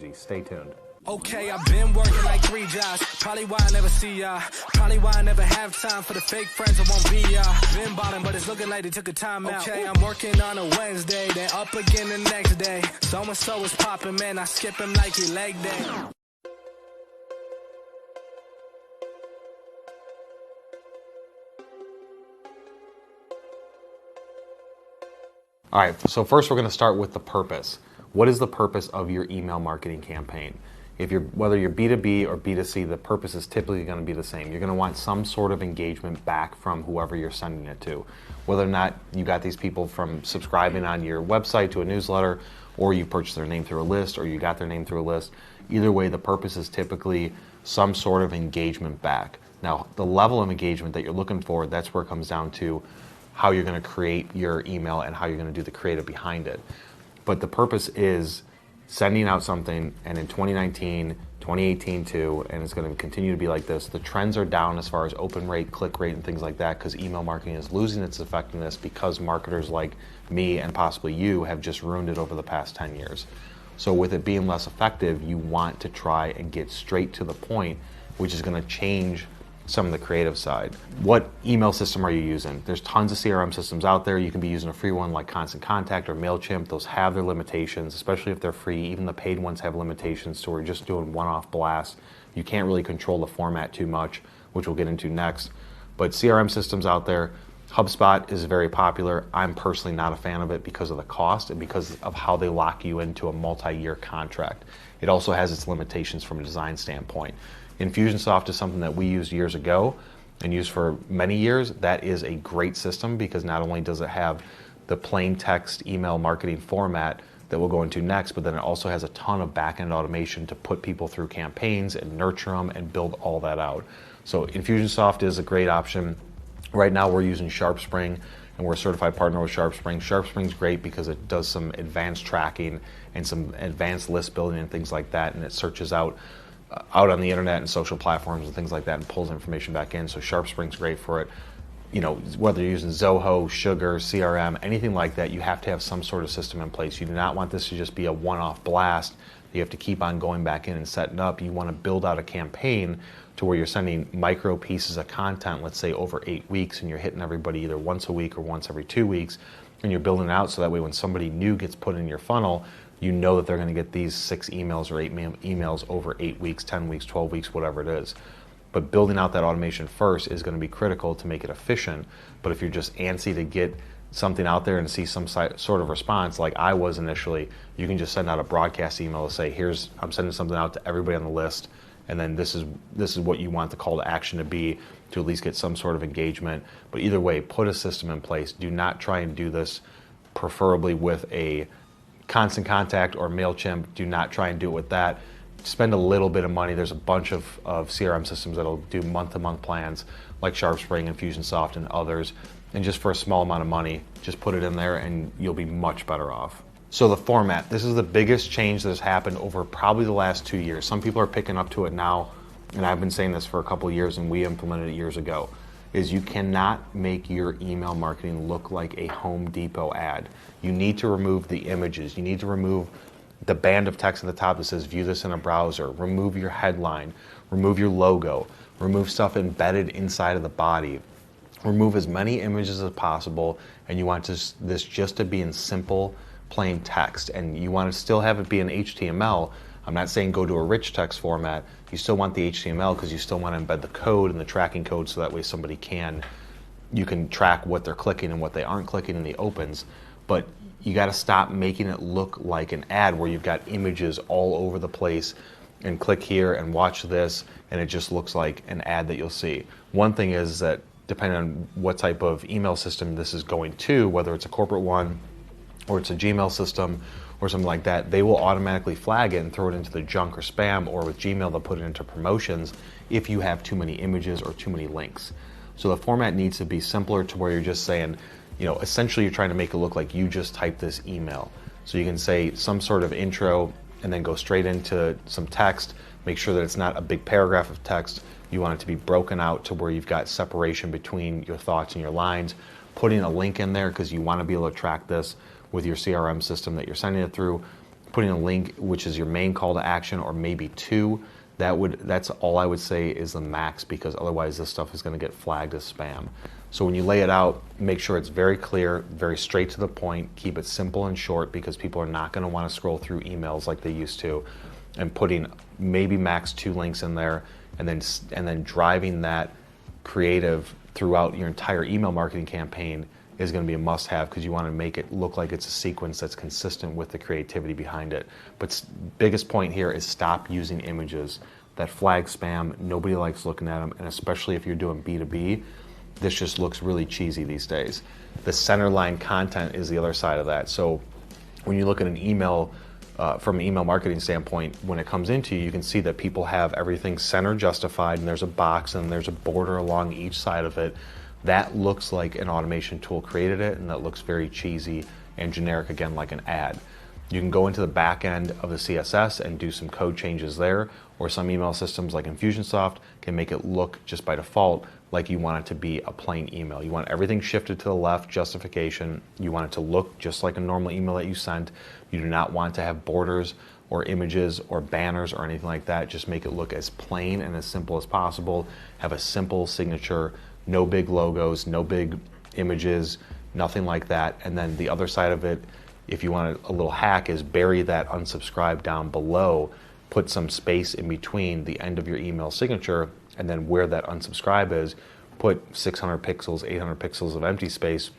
technology. Stay tuned. Okay, I've been working like 3 jobs. Probably why I never see ya. Probably why I never have time for the fake friends I won't be ya. Been bottom, but it's looking like they took a time out. Okay, I'm working on a Wednesday, then up again the next day. So-and-so is popping, man. I skip him like he leg day. All right, so first we're going to start with the purpose. What is the purpose of your email marketing campaign? Whether you're B2B or B2C, the purpose is typically going to be the same. You're going to want some sort of engagement back from whoever you're sending it to. Whether or not you got these people from subscribing on your website to a newsletter, or you purchased their name through a list, or you got their name through a list. Either way, the purpose is typically some sort of engagement back. Now, the level of engagement that you're looking for, that's where it comes down to how you're going to create your email and how you're going to do the creative behind it. But the purpose is sending out something, and in 2019, 2018 too, and it's going to continue to be like this. The trends are down as far as open rate, click rate, and things like that, because email marketing is losing its effectiveness because marketers like me and possibly you have just ruined it over the past 10 years. So with it being less effective, you want to try and get straight to the point, which is going to change some of the creative side. What email system are you using? There's tons of CRM systems out there. You can be using a free one like Constant Contact or MailChimp. Those have their limitations, especially if they're free. Even the paid ones have limitations, so we're just doing one-off blasts. You can't really control the format too much, which we'll get into next. But CRM systems out there, HubSpot is very popular. I'm personally not a fan of it because of the cost and because of how they lock you into a multi-year contract. It also has its limitations from a design standpoint. Infusionsoft is something that we used years ago and used for many years. That is a great system because not only does it have the plain text email marketing format that we'll go into next, but then it also has a ton of back-end automation to put people through campaigns and nurture them and build all that out. So Infusionsoft is a great option. Right now we're using SharpSpring, and we're a certified partner with SharpSpring. SharpSpring's great because it does some advanced tracking and some advanced list building and things like that, and it searches out on the internet and social platforms and things like that and pulls information back in. So SharpSpring's great for it. You know, whether you're using Zoho, Sugar, CRM, anything like that, you have to have some sort of system in place. You do not want this to just be a one-off blast. You have to keep on going back in and setting up. You want to build out a campaign to where you're sending micro pieces of content, let's say over 8 weeks, and you're hitting everybody either once a week or once every 2 weeks, and you're building it out so that way when somebody new gets put in your funnel, you know that they're going to get these 6 emails or 8 emails over 8 weeks, 10 weeks, 12 weeks, whatever it is. But building out that automation first is going to be critical to make it efficient. But if you're just antsy to get something out there and see some sort of response like I was initially, you can just send out a broadcast email to say, I'm sending something out to everybody on the list, and then this is what you want the call to action to be to at least get some sort of engagement. But either way, put a system in place. Do not try and do this preferably with a Constant Contact or MailChimp. Do not try and do it with that. Spend a little bit of money. There's a bunch of CRM systems that'll do month-to-month plans like SharpSpring, Infusionsoft, and others. And just for a small amount of money, just put it in there and you'll be much better off. So the format, this is the biggest change that has happened over probably the last 2 years. Some people are picking up to it now, and I've been saying this for a couple of years and we implemented it years ago, is you cannot make your email marketing look like a Home Depot ad. You need to remove the images. You need to remove the band of text at the top that says view this in a browser. Remove your headline. Remove your logo. Remove stuff embedded inside of the body. Remove as many images as possible, and you want this just to be in simple, plain text. And you want to still have it be in HTML. I'm not saying go to a rich text format. You still want the HTML because you still want to embed the code and the tracking code so that way you can track what they're clicking and what they aren't clicking in the opens. But you got to stop making it look like an ad where you've got images all over the place and click here and watch this, and it just looks like an ad that you'll see. One thing is that depending on what type of email system this is going to, whether it's a corporate one or it's a Gmail system or something like that, they will automatically flag it and throw it into the junk or spam, or with Gmail they'll put it into promotions if you have too many images or too many links. So the format needs to be simpler to where you're just saying, essentially you're trying to make it look like you just typed this email. So you can say some sort of intro and then go straight into some text. Make sure that it's not a big paragraph of text. You want it to be broken out to where you've got separation between your thoughts and your lines. Putting a link in there because you want to be able to track this with your CRM system that you're sending it through. putting a link, which is your main call to action, or maybe two. That's all I would say is the max, because otherwise this stuff is going to get flagged as spam. So when you lay it out, make sure it's very clear, very straight to the point, keep it simple and short, because people are not going to want to scroll through emails like they used to, and putting maybe max 2 links in there, and then driving that creative throughout your entire email marketing campaign is going to be a must-have, because you want to make it look like it's a sequence that's consistent with the creativity behind it. But biggest point here is stop using images that flag spam. Nobody likes looking at them, and especially if you're doing B2B, this just looks really cheesy these days. The centerline content is the other side of that. So when you look at an email, from an email marketing standpoint, when it comes into you, you can see that people have everything center justified, and there's a box and there's a border along each side of it. That looks like an automation tool created it, and that looks very cheesy and generic, again, like an ad. You can go into the back end of the CSS and do some code changes there, or some email systems like Infusionsoft can make it look just by default like you want it to be a plain email. You want everything shifted to the left, justification. You want it to look just like a normal email that you sent. You do not want to have borders or images or banners or anything like that. Just make it look as plain and as simple as possible. Have a simple signature, no big logos, no big images, nothing like that. And then the other side of it, if you want a little hack, is bury that unsubscribe down below. Put some space in between the end of your email signature and then where that unsubscribe is, put 600 pixels, 800 pixels of empty space,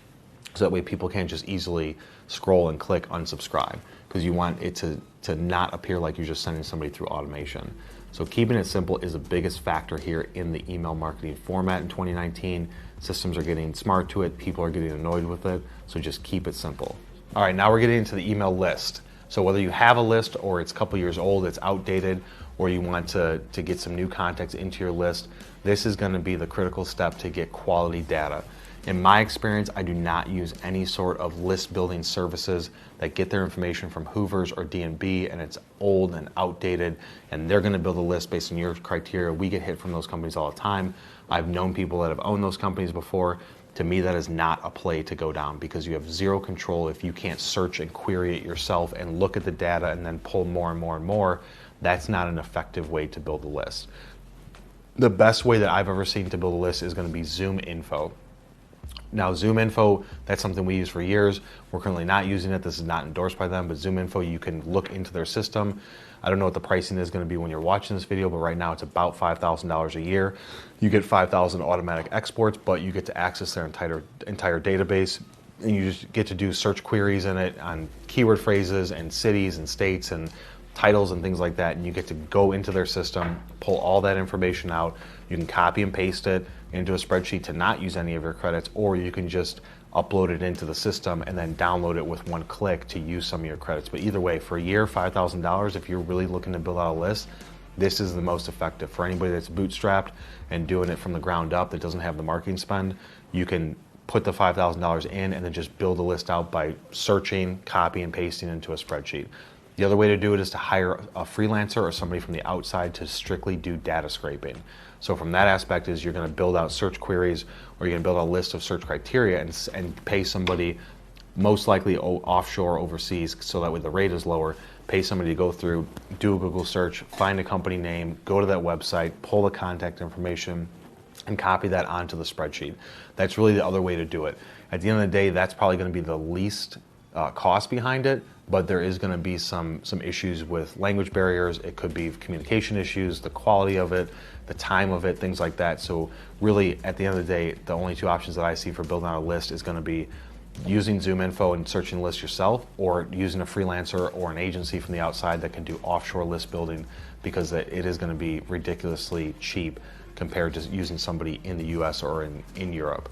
so that way people can't just easily scroll and click unsubscribe, because you want it to not appear like you're just sending somebody through automation. So keeping it simple is the biggest factor here in the email marketing format in 2019. Systems are getting smart to it, people are getting annoyed with it, so just keep it simple. All right, now we're getting into the email list. So whether you have a list or it's a couple years old, it's outdated, or you want to get some new context into your list, this is going to be the critical step to get quality data. In my experience, I do not use any sort of list building services that get their information from Hoovers or D&B, and it's old and outdated, and they're going to build a list based on your criteria. We get hit from those companies all the time. I've known people that have owned those companies before. To me, that is not a play to go down, because you have zero control if you can't search and query it yourself and look at the data and then pull more and more and more. That's not an effective way to build a list. The best way that I've ever seen to build a list is going to be ZoomInfo. Now, ZoomInfo, that's something we use for years. We're currently not using it. This is not endorsed by them, but ZoomInfo, you can look into their system. I don't know what the pricing is going to be when you're watching this video, but right now it's about $5,000 a year. You get 5,000 automatic exports, but you get to access their entire database, and you just get to do search queries in it on keyword phrases and cities and states and titles and things like that, and you get to go into their system, pull all that information out. You can copy and paste it into a spreadsheet to not use any of your credits, or you can just upload it into the system and then download it with one click to use some of your credits. But either way, for a year, $5,000, if you're really looking to build out a list, this is the most effective. For anybody that's bootstrapped and doing it from the ground up that doesn't have the marketing spend, you can put the $5,000 in and then just build a list out by searching, copy and pasting into a spreadsheet. The other way to do it is to hire a freelancer or somebody from the outside to strictly do data scraping. So from that aspect is you're going to build out search queries, or you're going to build a list of search criteria and pay somebody, most likely offshore, overseas, so that way the rate is lower. Pay somebody to go through, do a Google search, find a company name, go to that website, pull the contact information, and copy that onto the spreadsheet. That's really the other way to do it. At the end of the day, that's probably going to be the least cost behind it, but there is going to be some issues with language barriers. It could be communication issues, the quality of it, the time of it, things like that. So really, at the end of the day, the only two options that I see for building out a list is going to be using ZoomInfo and searching the list yourself, or using a freelancer or an agency from the outside that can do offshore list building, because it is going to be ridiculously cheap compared to using somebody in the US or in Europe.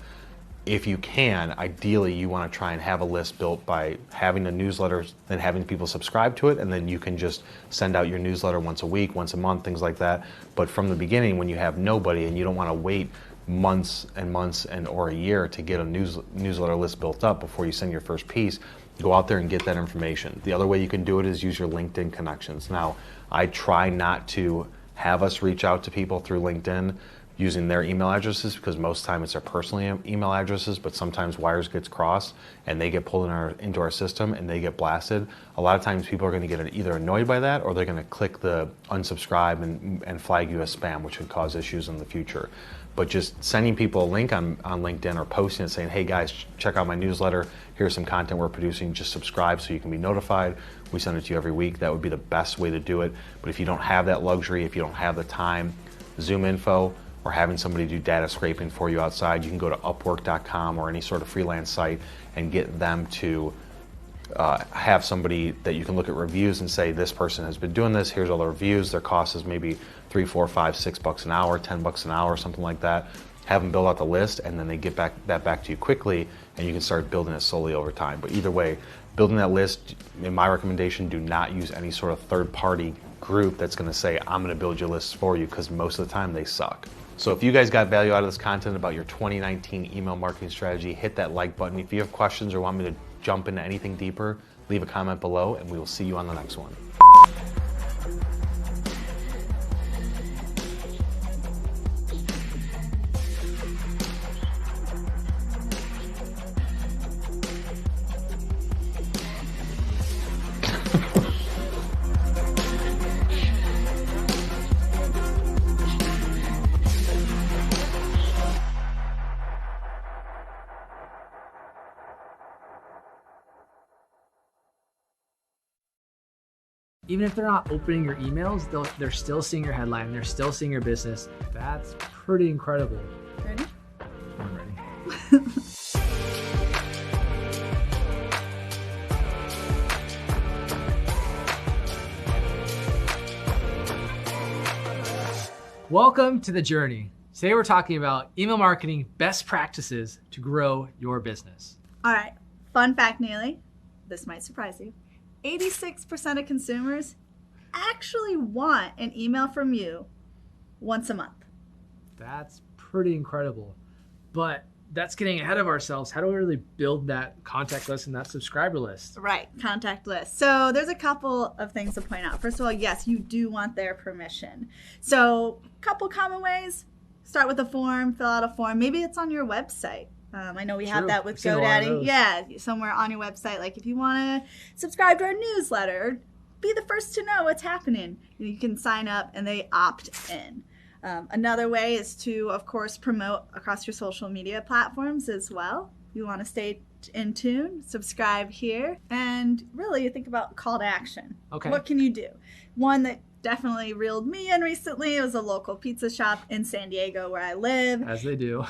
If you can, ideally you want to try and have a list built by having a newsletter, then having people subscribe to it, and then you can just send out your newsletter once a week, once a month, things like that. But from the beginning, when you have nobody and you don't want to wait months and months or a year to get a newsletter list built up before you send your first piece, go out there and get that information. The other way you can do it is use your LinkedIn connections. Now, I try not to have us reach out to people through LinkedIn, using their email addresses, because most of the time it's their personal email addresses, but sometimes wires gets crossed and they get pulled into our system and they get blasted. A lot of times people are going to get either annoyed by that, or they're going to click the unsubscribe and flag you as spam, which could cause issues in the future. But just sending people a link on LinkedIn, or posting it saying, hey guys, check out my newsletter, here's some content we're producing, just subscribe so you can be notified. We send it to you every week. That would be the best way to do it. But if you don't have that luxury, if you don't have the time, Zoom Info, or having somebody do data scraping for you outside, you can go to Upwork.com or any sort of freelance site and get them to have somebody that you can look at reviews and say, this person has been doing this, here's all the reviews, their cost is maybe $3, $4, $5, $6 an hour, $10 an hour, something like that. Have them build out the list, and then they get that back to you quickly, and you can start building it slowly over time. But either way, building that list, in my recommendation, do not use any sort of third-party group that's going to say, I'm going to build your lists for you, because most of the time they suck. So if you guys got value out of this content about your 2019 email marketing strategy, hit that like button. If you have questions or want me to jump into anything deeper, leave a comment below, and we will see you on the next one. Even if they're not opening your emails, they're still seeing your headline, they're still seeing your business. That's pretty incredible. Ready? I'm ready. Welcome to The Journey. Today we're talking about email marketing best practices to grow your business. All right, fun fact, Neely. This might surprise you. 86% of consumers actually want an email from you once a month. That's pretty incredible. But that's getting ahead of ourselves. How do we really build that contact list and that subscriber list? Right, contact list. So there's a couple of things to point out. First of all, yes, you do want their permission. So a couple common ways. Start with a form, fill out a form. Maybe it's on your website. I know we have that with GoDaddy. Yeah, somewhere on your website. Like if you want to subscribe to our newsletter, be the first to know what's happening. You can sign up and they opt in. Another way is to, of course, promote across your social media platforms as well. You want to stay in tune, subscribe here, and really think about call to action. Okay. What can you do? One that definitely reeled me in recently. It was a local pizza shop in San Diego where I live. As they do.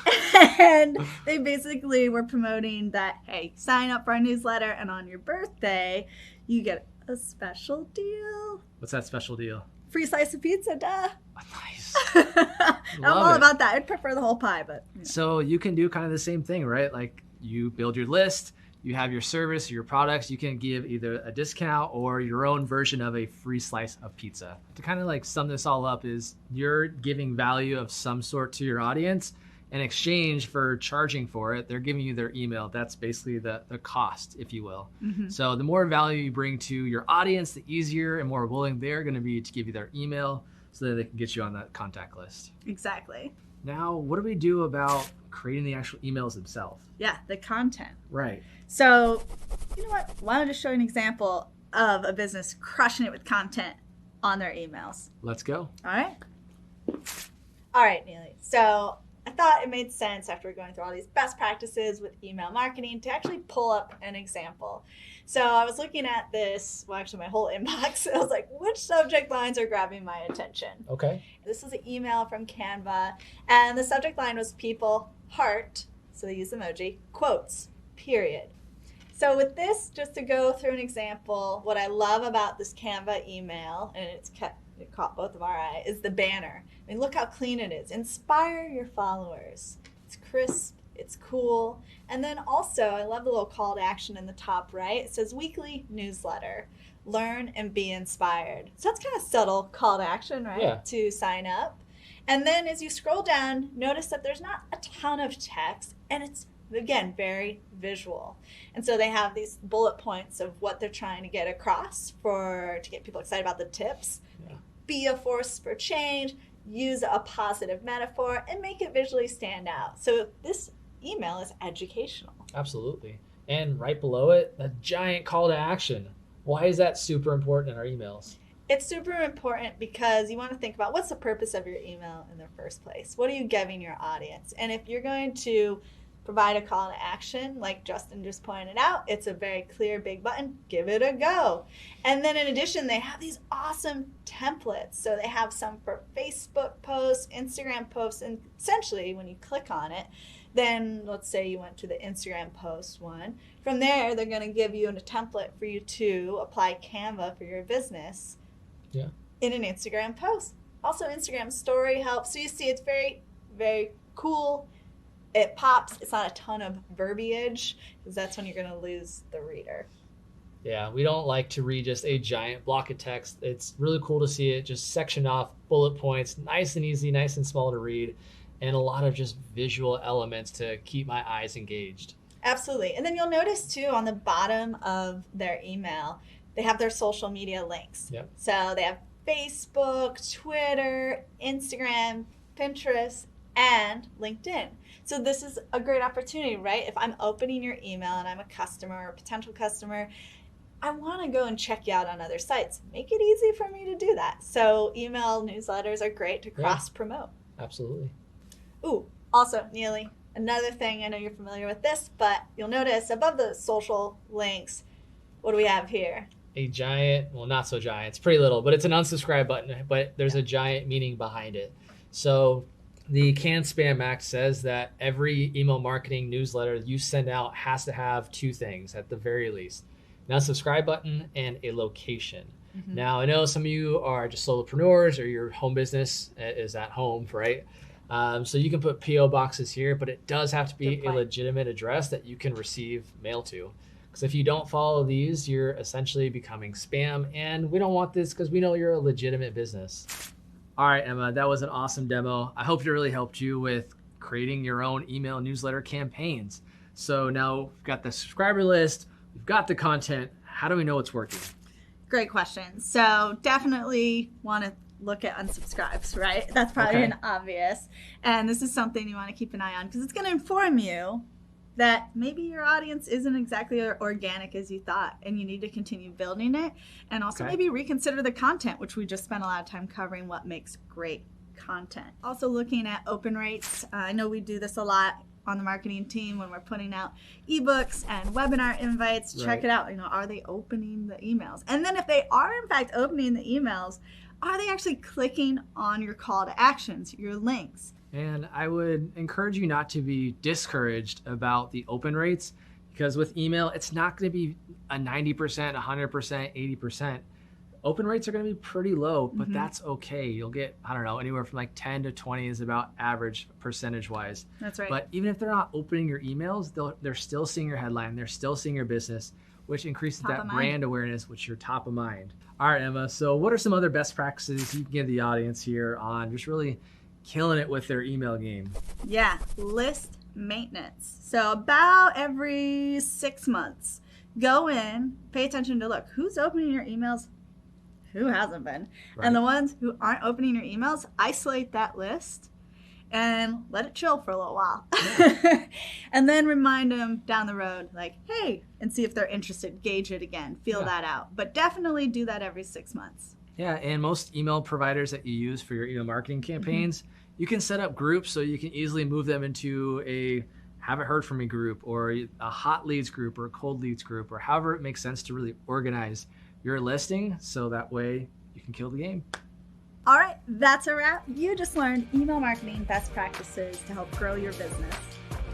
And they basically were promoting that, hey, sign up for our newsletter and on your birthday, you get a special deal. What's that special deal? Free slice of pizza, duh. Nice. I'm all about that. I'd prefer the whole pie, but. You know. So you can do kind of the same thing, right? Like you build your list, you have your service, your products, you can give either a discount or your own version of a free slice of pizza. To kind of like sum this all up is you're giving value of some sort to your audience. In exchange for charging for it, they're giving you their email. That's basically the cost, if you will. Mm-hmm. So the more value you bring to your audience, the easier and more willing they're going to be to give you their email so that they can get you on that contact list. Exactly. Now, what do we do about creating the actual emails themselves? Yeah, the content. Right. So, you know what? Why don't I just show you an example of a business crushing it with content on their emails? Let's go. All right. All right, Neely. So I thought it made sense after we're going through all these best practices with email marketing to actually pull up an example. So I was looking at this, well, actually my whole inbox. I was like, which subject lines are grabbing my attention? Okay. This was an email from Canva, and the subject line was people, heart, so they use emoji, quotes, period. So with this, just to go through an example, what I love about this Canva email, and it caught both of our eye, is the banner. I mean, look how clean it is. Inspire your followers. It's crisp, it's cool. And then also, I love the little call to action in the top right. It says weekly newsletter. Learn and be inspired. So that's kind of subtle call to action, right? Yeah. To sign up. And then as you scroll down, notice that there's not a ton of text, and it's, again, very visual. And so they have these bullet points of what they're trying to get across to get people excited about the tips. Yeah. Be a force for change, use a positive metaphor, and make it visually stand out. So this email is educational. Absolutely. And right below it, a giant call to action. Why is that super important in our emails? It's super important because you want to think about what's the purpose of your email in the first place. What are you giving your audience? And if you're going to provide a call to action, like Justin just pointed out, it's a very clear big button. Give it a go. And then in addition, they have these awesome templates. So they have some for Facebook posts, Instagram posts, and essentially when you click on it, then let's say you went to the Instagram post one. From there, they're going to give you a template for you to apply Canva for your business in an Instagram post. Also, Instagram story helps. So you see it's very, very cool. It pops. It's not a ton of verbiage because that's when you're going to lose the reader. Yeah, we don't like to read just a giant block of text. It's really cool to see it just sectioned off, bullet points, nice and easy, nice and small to read, and a lot of just visual elements to keep my eyes engaged. Absolutely. And then you'll notice too on the bottom of their email, they have their social media links. Yep. So they have Facebook, Twitter, Instagram, Pinterest, and LinkedIn. So this is a great opportunity, right? If I'm opening your email and I'm a customer or potential customer, I want to go and check you out on other sites. Make it easy for me to do that. So email newsletters are great to cross-promote. Absolutely. Ooh, also, Neely, another thing, I know you're familiar with this, but you'll notice above the social links, what do we have here? A giant, well, not so giant, it's pretty little, but it's an unsubscribe button, but there's a giant meaning behind it. So the CAN-SPAM Act says that every email marketing newsletter you send out has to have two things at the very least: an unsubscribe button and a location. Mm-hmm. Now, I know some of you are just solopreneurs or your home business is at home, right? So you can put P.O. boxes here, but it does have to be a legitimate address that you can receive mail to. Because if you don't follow these, you're essentially becoming spam, and we don't want this because we know you're a legitimate business. All right, Emma, that was an awesome demo. I hope it really helped you with creating your own email newsletter campaigns. So now we've got the subscriber list, we've got the content. How do we know it's working? Great question. So definitely want to look at unsubscribes, right? That's probably an obvious. And this is something you want to keep an eye on because it's going to inform you that maybe your audience isn't exactly organic as you thought, and you need to continue building it. And also maybe reconsider the content, which we just spent a lot of time covering what makes great content. Also looking at open rates. I know we do this a lot on the marketing team when we're putting out ebooks and webinar invites. Check it out. You know, are they opening the emails? And then if they are in fact opening the emails, are they actually clicking on your call to actions, your links? And I would encourage you not to be discouraged about the open rates, because with email, it's not going to be a 90%, 100%, 80%. Open rates are going to be pretty low, but that's okay. You'll get, I don't know, anywhere from like 10 to 20 is about average percentage-wise. That's right. But even if they're not opening your emails, they're still seeing your headline. They're still seeing your business, which increases that brand awareness, which you're top of mind. All right, Emma. So what are some other best practices you can give the audience here on just really killing it with their email game? Yeah, list maintenance. So about every 6 months, go in, pay attention to look, who's opening your emails, who hasn't been. Right. And the ones who aren't opening your emails, isolate that list and let it chill for a little while. Yeah. And then remind them down the road, like, hey, and see if they're interested, gauge it again, feel that out. But definitely do that every 6 months. Yeah, and most email providers that you use for your email marketing campaigns, you can set up groups so you can easily move them into a haven't heard from me group, or a hot leads group, or a cold leads group, or however it makes sense to really organize your listing so that way you can kill the game. All right, that's a wrap. You just learned email marketing best practices to help grow your business.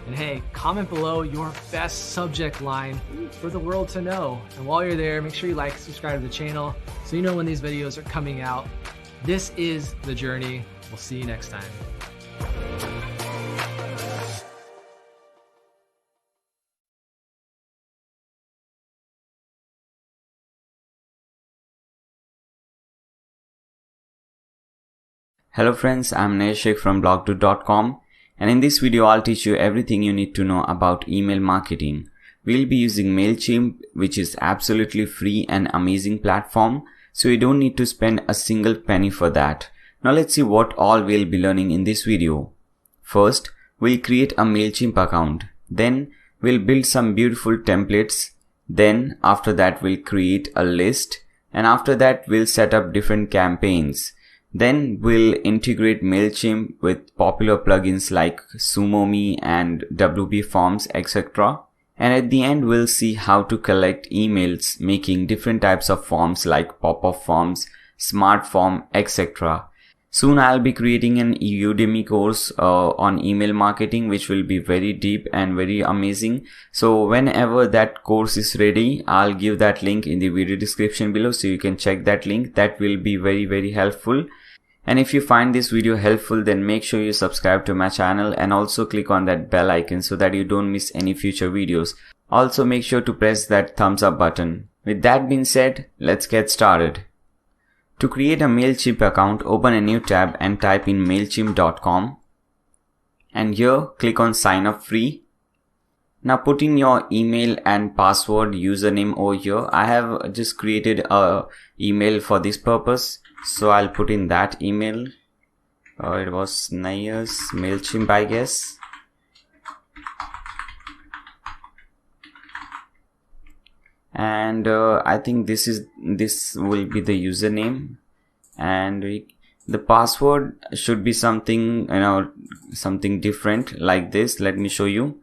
And hey, comment below your best subject line for the world to know. And while you're there, make sure you like, subscribe to the channel so you know when these videos are coming out. This is The Journey. We'll see you next time. Hello friends, I'm HIJACK from blogdo.com, and in this video I'll teach you everything you need to know about email marketing. We'll be using MailChimp, which is absolutely free and amazing platform, so you don't need to spend a single penny for that. Now let's see what all we'll be learning in this video. First, we'll create a MailChimp account. Then we'll build some beautiful templates. Then after that we'll create a list. And after that we'll set up different campaigns. Then we'll integrate MailChimp with popular plugins like SumoMe and WP Forms, etc. And at the end we'll see how to collect emails making different types of forms like pop-up forms, smart form, etc. Soon I'll be creating an Udemy course on email marketing, which will be very deep and very amazing. So whenever that course is ready, I'll give that link in the video description below, so you can check that link. That will be very helpful. And if you find this video helpful, then make sure you subscribe to my channel and also click on that bell icon so that you don't miss any future videos. Also make sure to press that thumbs up button. With that being said, let's get started. To create a MailChimp account, open a new tab and type in mailchimp.com. And here click on sign up free. Now put in your email and password username over here. I have just created a email for this purpose. So I'll put in that email. It was Laziest MailChimp, I guess. And I think this will be the username, and the password should be something, something different like this. Let me show you.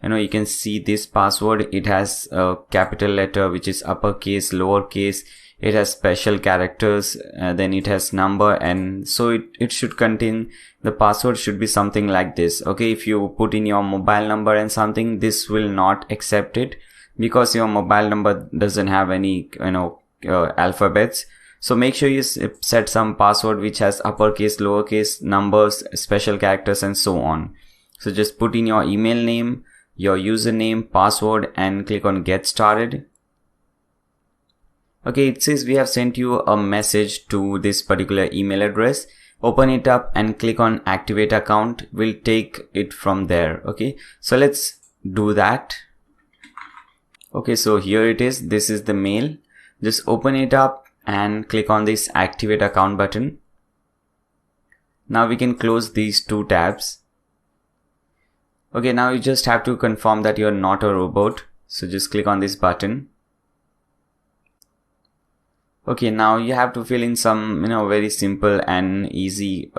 You can see this password. It has a capital letter, which is uppercase, lowercase. It has special characters, then it has number, and so it should contain, the password should be something like this. Okay, if you put in your mobile number and something, this will not accept it because your mobile number doesn't have any alphabets. So make sure you set some password which has uppercase, lowercase, numbers, special characters, and so on. So just put in your email name, your username, password, and click on get started. Okay, it says we have sent you a message to this particular email address. Open it up and click on activate account. We'll take it from there. Okay, so let's do that. Okay, so here it is. This is the mail. Just open it up and click on this activate account button. Now we can close these two tabs. Okay, now you just have to confirm that you're not a robot. So just click on this button. Okay, now you have to fill in some, very simple and easy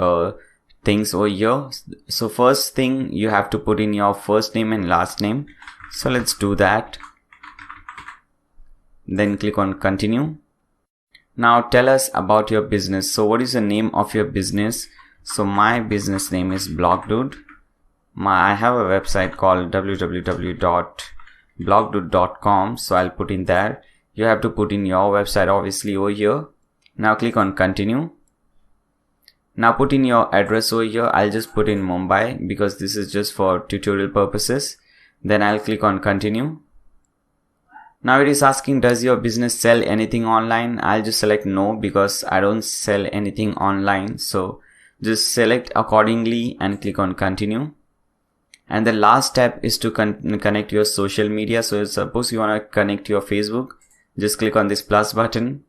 things over here. So first thing, you have to put in your first name and last name. So let's do that. Then click on continue. Now tell us about your business. So what is the name of your business? So my business name is BlogDude. I have a website called www.blogdude.com. So I'll put in there. You have to put in your website obviously over here. Now click on continue. Now put in your address over here. I'll just put in Mumbai because this is just for tutorial purposes. Then I'll click on continue. Now it is asking, does your business sell anything online? I'll just select no because I don't sell anything online. So just select accordingly and click on continue. And the last step is to connect your social media. So suppose you want to connect your Facebook. Just click on this plus button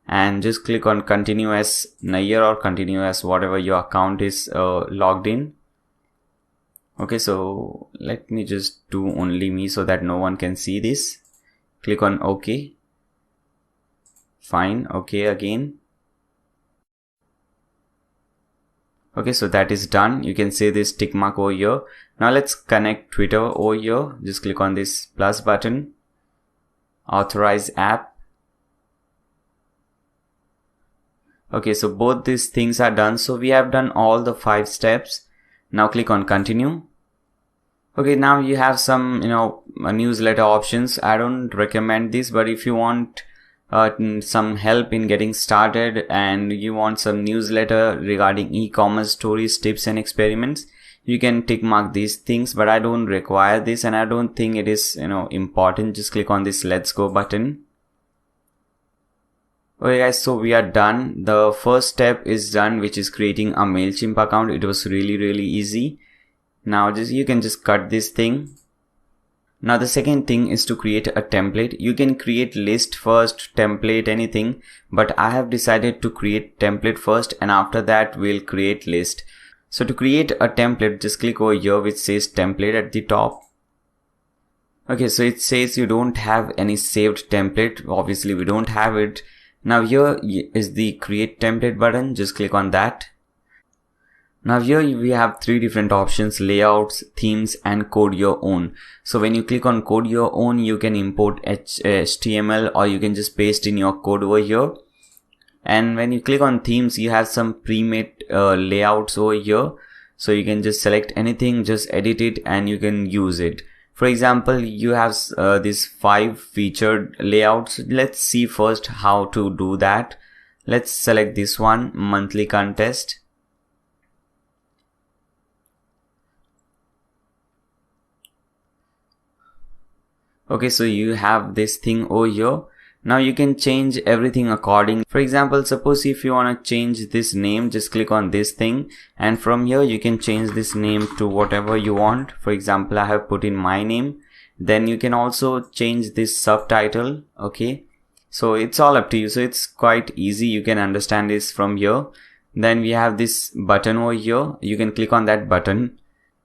and just click on continue as Nair or continue as whatever your account is logged in. Okay, so let me just do only me so that no one can see this. Click on OK. Fine. OK again. Okay, so that is done. You can see this tick mark over here. Now let's connect Twitter over here. Just click on this plus button. Authorize app. Okay, so both these things are done. So we have done all the 5 steps. Now click on continue. Okay, now you have some, newsletter options. I don't recommend this, but if you want some help in getting started and you want some newsletter regarding e-commerce stories, tips and experiments, you can tick mark these things, but I don't require this and I don't think it is important. Just click on this let's go button. Okay guys, so we are done. The first step is done, which is creating a MailChimp account. It was really easy. Now you can just cut this thing. Now the second thing is to create a template. You can create list first, template, anything, but I have decided to create template first and after that we'll create list. So to create a template, just click over here which says template at the top. Okay, so it says you don't have any saved template. Obviously we don't have it. Now here is the create template button. Just click on that. Now here we have three different options: layouts, themes, and code your own. So when you click on code your own, you can import HTML or you can just paste in your code over here. And when you click on themes, you have some pre-made layouts over here. So you can just select anything, just edit it and you can use it. For example, you have these 5 featured layouts. Let's see first how to do that. Let's select this one, monthly contest. Okay, so you have this thing over here. Now you can change everything according. For example, suppose if you want to change this name, just click on this thing and from here you can change this name to whatever you want. For example, I have put in my name. Then you can also change this subtitle. Okay, so it's all up to you. So it's quite easy. You can understand this from here. Then we have this button over here. You can click on that button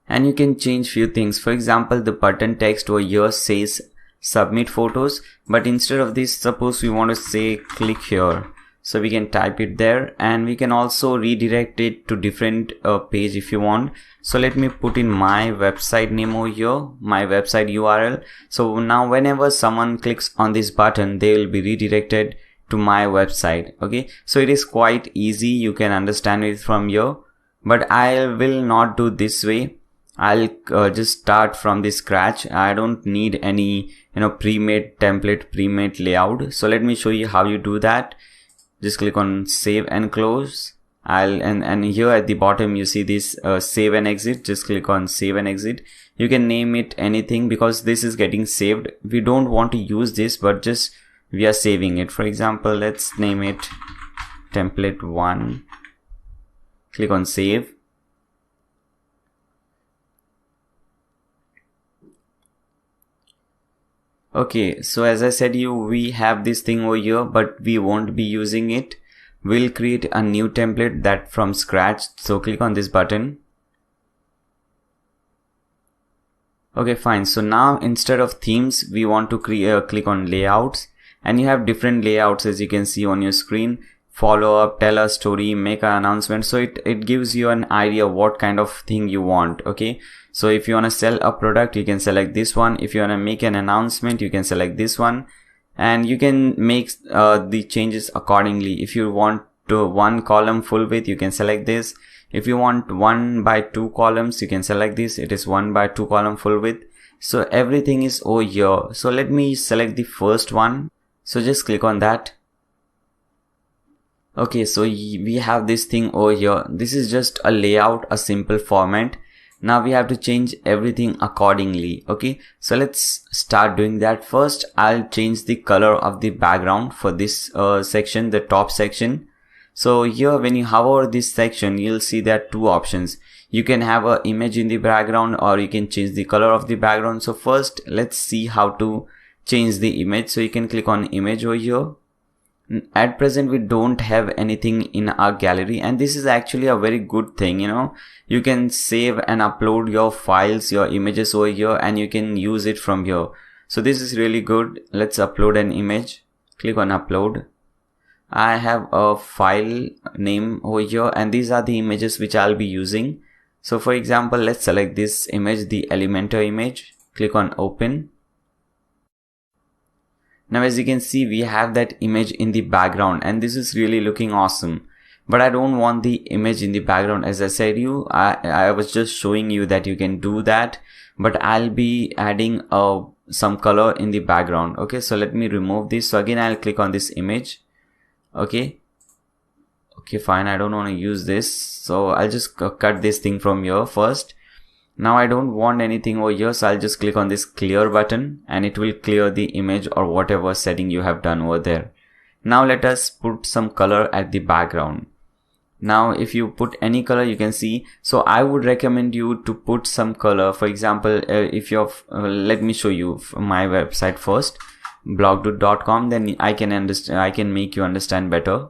and you can change few things. For example, the button text over here says submit photos, but instead of this, suppose we want to say click here, so we can type it there and we can also redirect it to different page if you want. So let me put in my website name over here, my website URL. So now whenever someone clicks on this button, they will be redirected to my website. Okay, so it is quite easy. You can understand it from here, but I will not do this way. I'll just start from the scratch. I don't need any pre-made template, pre-made layout. So let me show you how you do that. Just click on save and close. And here at the bottom you see this save and exit. Just click on save and exit. You can name it anything because this is getting saved. We don't want to use this, but just we are saving it. For example, let's name it template 1. Click on save. Okay, so as I said we have this thing over here, but we won't be using it. We'll create a new template that from scratch. So click on this button. Okay, fine. So now instead of themes, we want to click on layouts, and you have different layouts as you can see on your screen. Follow up, tell a story, make an announcement. So it gives you an idea what kind of thing you want. Okay, so if you want to sell a product, you can select this one. If you want to make an announcement, you can select this one, and you can make the changes accordingly. If you want to 1 column full width, you can select this. If you want 1/2 columns, you can select this. It is 1/2 column full width. So everything is over here. So let me select the first one. So just click on that. Okay, so we have this thing over here. This is just a layout, a simple format. Now we have to change everything accordingly. Okay, so let's start doing that. First, I'll change the color of the background for this section, the top section. So here when you hover over this section, you'll see there are 2 options. You can have an image in the background or you can change the color of the background. So first, let's see how to change the image. So you can click on image over here. At present we don't have anything in our gallery, and this is actually a very good thing. You can save and upload your files, your images over here, and you can use it from here. So this is really good. Let's upload an image. Click on upload. I have a file name over here, and these are the images which I'll be using. So for example, let's select this image, the Elementor image. Click on open. Now as you can see, we have that image in the background, and this is really looking awesome. But I don't want the image in the background. As I said I was just showing you that you can do that, but I'll be adding some color in the background. Okay, so let me remove this. So again, I'll click on this image. Okay, fine. I don't want to use this. So I'll just cut this thing from here first. Now I don't want anything over here, so I'll just click on this clear button and it will clear the image or whatever setting you have done over there. Now let us put some color at the background. Now if you put any color, you can see. So I would recommend you to put some color. For example, if you're let me show you my website first, blogdude.com, then I can make you understand better.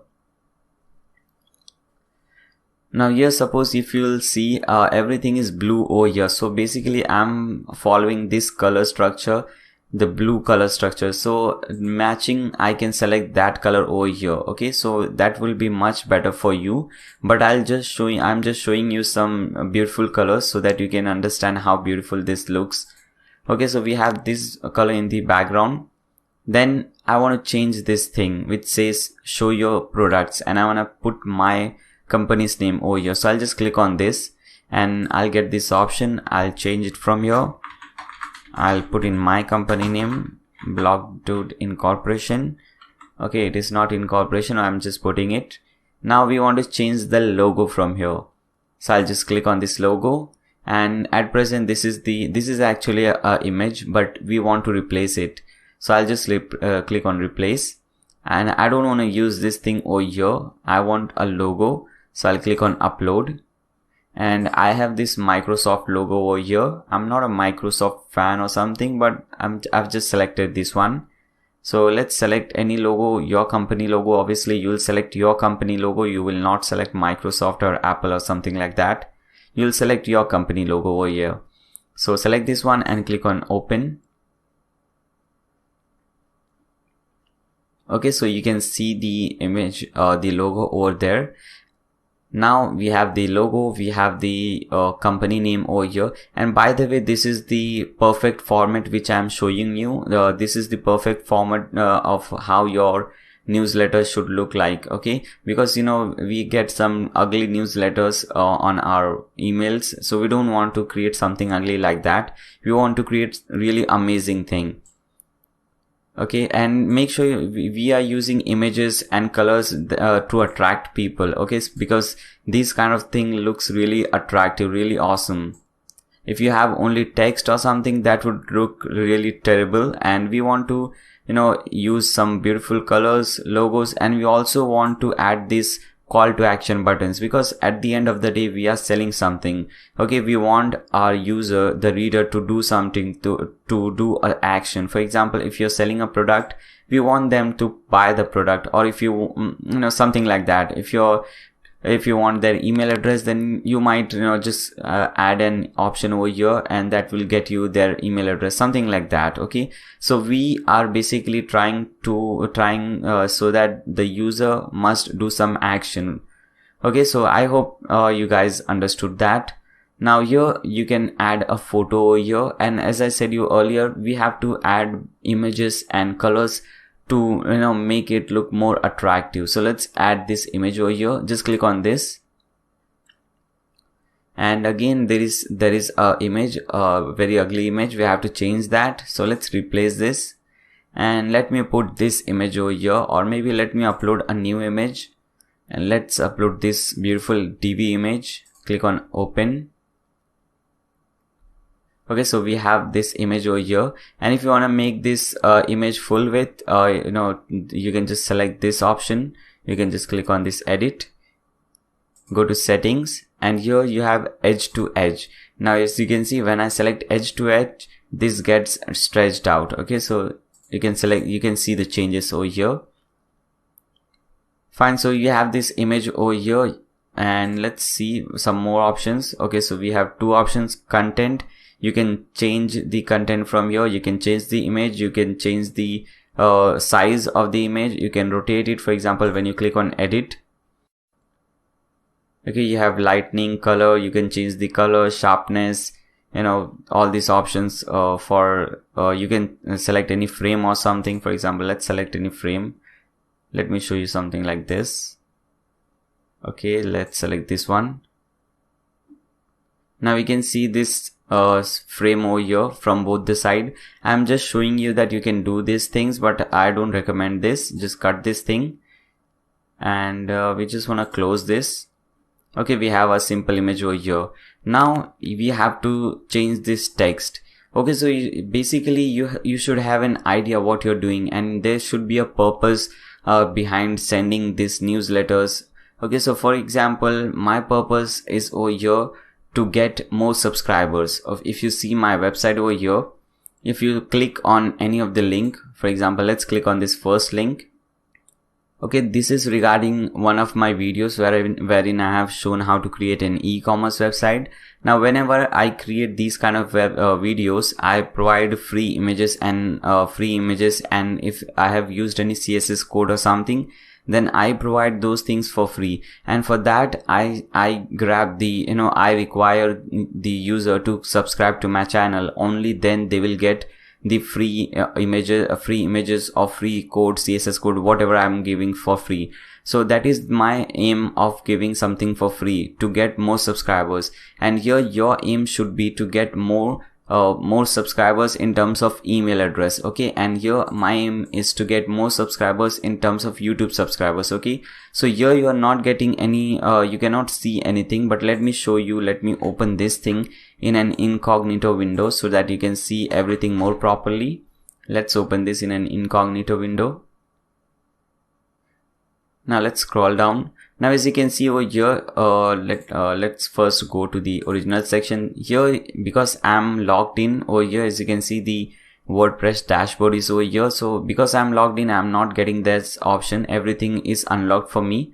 Now here, suppose if you'll see everything is blue over here. So basically I'm following this color structure, the blue color structure. So matching, I can select that color over here. Okay, so that will be much better for you. But I'm just showing you some beautiful colors so that you can understand how beautiful this looks. Okay, so we have this color in the background. Then I want to change this thing which says show your products, and I want to put my company's name over here. So I'll just click on this and I'll get this option. I'll change it from here. I'll put in my company name, Blogdude Incorporation. Okay, it is not incorporation, I'm just putting it. Now we want to change the logo from here. So I'll just click on this logo, and at present this is actually a image, but we want to replace it. So I'll just click on replace, and I don't want to use this thing over here. I want a logo. So I'll click on upload, and I have this Microsoft logo over here. I'm not a Microsoft fan or something, but I've just selected this one. So let's select any logo, your company logo. Obviously you'll select your company logo. You will not select Microsoft or Apple or something like that. You'll select your company logo over here. So select this one and click on open. Okay, so you can see the image, the logo over there. Now we have the logo, we have the company name over here. And by the way, this is the perfect format which I am showing you. This is the perfect format of how your newsletter should look like. Okay, because you know we get some ugly newsletters on our emails, so we don't want to create something ugly like that. We want to create really amazing thing. Okay, and make sure we are using images and colors to attract people. Okay, because this kind of thing looks really attractive, really awesome. If you have only text or something, that would look really terrible. And we want to, you know, use some beautiful colors, logos, and we also want to add this call to action buttons, because at the end of the day we are selling something. Okay, we want our user, the reader, to do something, to do an action. For example, if you're selling a product, we want them to buy the product, or if you know, something like that. If you want their email address, then you might, you know, just add an option over here, and that will get you their email address, something like that. Okay, so we are basically trying so that the user must do some action. Okay, so I hope you guys understood that. Now here you can add a photo over here, and as I said you earlier, we have to add images and colors to, you know, make it look more attractive. So let's add this image over here. Just click on this, and again there is a image, a very ugly image. We have to change that. So let's replace this, and let me put this image over here, or maybe let me upload a new image, and let's upload this beautiful DV image. Click on open. Okay, so we have this image over here, and if you want to make this image full width, you know, you can just select this option. You can just click on this edit, go to settings, and here you have edge to edge. Now as you can see, when I select edge to edge, this gets stretched out. Okay, so you can see the changes over here. Fine, so you have this image over here, and let's see some more options. Okay, so we have two options: content. You can change the content from here. You can change the image. You can change the size of the image. You can rotate it. For example, when you click on edit, okay, you have lightning, color. You can change the color, sharpness, you know, all these options. You can select any frame or something. For example, let's select any frame. Let me show you something like this. Okay, let's select this one. Now we can see this frame over here from both the side. I'm just showing you that you can do these things, but I don't recommend this. Just cut this thing, and we just want to close this. Okay, we have a simple image over here. Now we have to change this text. Okay, so basically you should have an idea what you're doing, and there should be a purpose behind sending these newsletters Okay, so for example, my purpose is over here to get more subscribers. If you see my website over here, if you click on any of the link, for example, let's click on this first link. Okay, this is regarding one of my videos wherein I have shown how to create an e-commerce website. Now, whenever I create these kind of videos, I provide free images and if I have used any CSS code or something, then I provide those things for free. And for that, I grab the, I require the user to subscribe to my channel. Only then they will get the free images or free code, CSS code, whatever I'm giving for free. So that is my aim of giving something for free, to get more subscribers. And here your aim should be to get more subscribers in terms of email address. Okay, and here my aim is to get more subscribers in terms of YouTube subscribers. Okay, so here you are not getting any you cannot see anything, but let me show you. Let me open this thing in an incognito window so that you can see everything more properly. Let's open this in an incognito window. Now let's scroll down. Now as you can see over here, let's first go to the original section. Here, because I'm logged in over here, as you can see, the WordPress dashboard is over here. So because I'm logged in, I'm not getting this option. Everything is unlocked for me.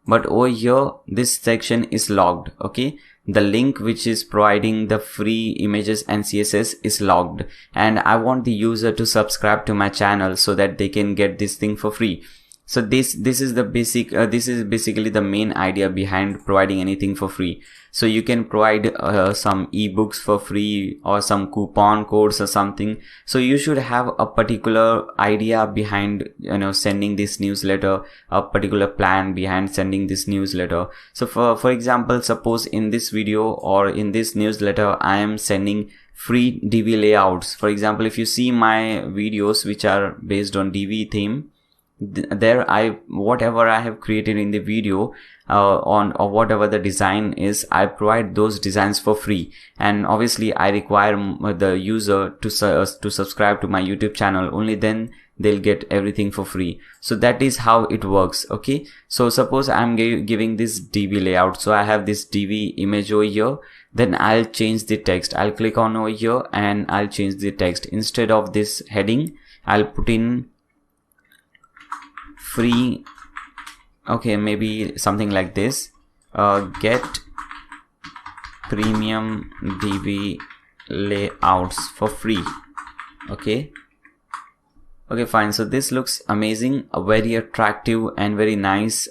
But over here, this section is logged. Okay, the link which is providing the free images and CSS is logged, and I want the user to subscribe to my channel so that they can get this thing for free. So this is the basic this is basically the main idea behind providing anything for free. So you can provide some ebooks for free or some coupon codes or something. So you should have a particular idea behind sending this newsletter, a particular plan behind sending this newsletter. So for example, suppose in this video or in this newsletter I am sending free DV layouts. For example, if you see my videos which are based on DV theme, there whatever I have created in the video or whatever the design is, I provide those designs for free. And obviously I require the user to subscribe to my YouTube channel. Only then they'll get everything for free. So that is how it works. Okay, so suppose I'm giving this DV layout. So I have this DV image over here. Then I'll change the text. I'll click on over here and I'll change the text. Instead of this heading, I'll put in free. Okay, maybe something like this. Get premium DV layouts for free. Okay, fine. So this looks amazing, a very attractive and very nice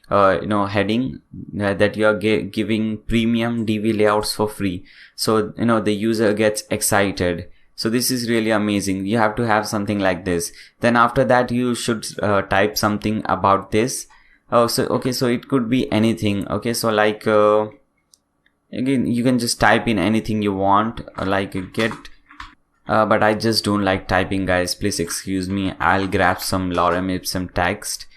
heading that you are giving premium DV layouts for free. So the user gets excited. So this is really amazing. You have to have something like this. Then after that you should type something about this. So it could be anything. Okay, so like again, you can just type in anything you want, like get but I just don't like typing, guys, please excuse me. I'll grab some lorem ipsum text.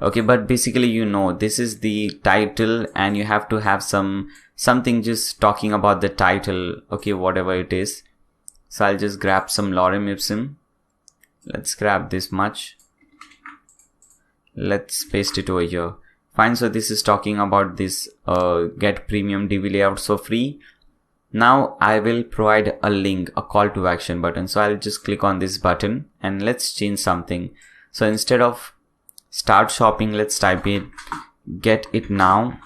Okay, but basically this is the title and you have to have something just talking about the title. Okay, whatever it is. So I'll just grab some lorem ipsum. Let's grab this much. Let's paste it over here. Fine. So this is talking about this get premium DV layouts for free. Now I will provide a link, a call to action button. So I'll just click on this button and let's change something. So instead of start shopping, let's type it get it now.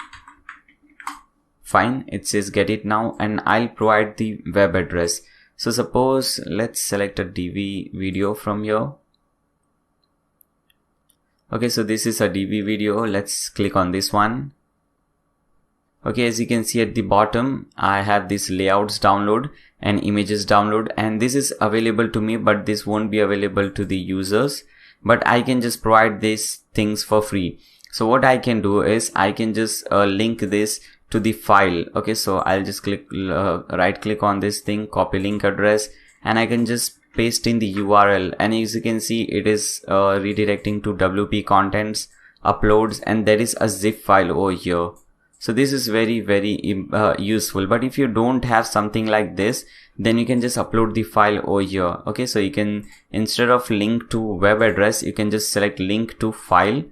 Fine. It says get it now, and I'll provide the web address. So suppose let's select a DV video from here. Okay, so this is a DV video. Let's click on this one. Okay, as you can see at the bottom, I have this layouts download and images download, and this is available to me, but this won't be available to the users. But I can just provide these things for free. So what I can do is I can just link this to the file. Okay, so I'll just right click on this thing, copy link address, and I can just paste in the URL, and as you can see it is redirecting to WP contents, uploads, and there is a zip file over here. So this is very useful. But if you don't have something like this, then you can just upload the file over here. Okay, so you can, instead of link to web address, you can just select link to file,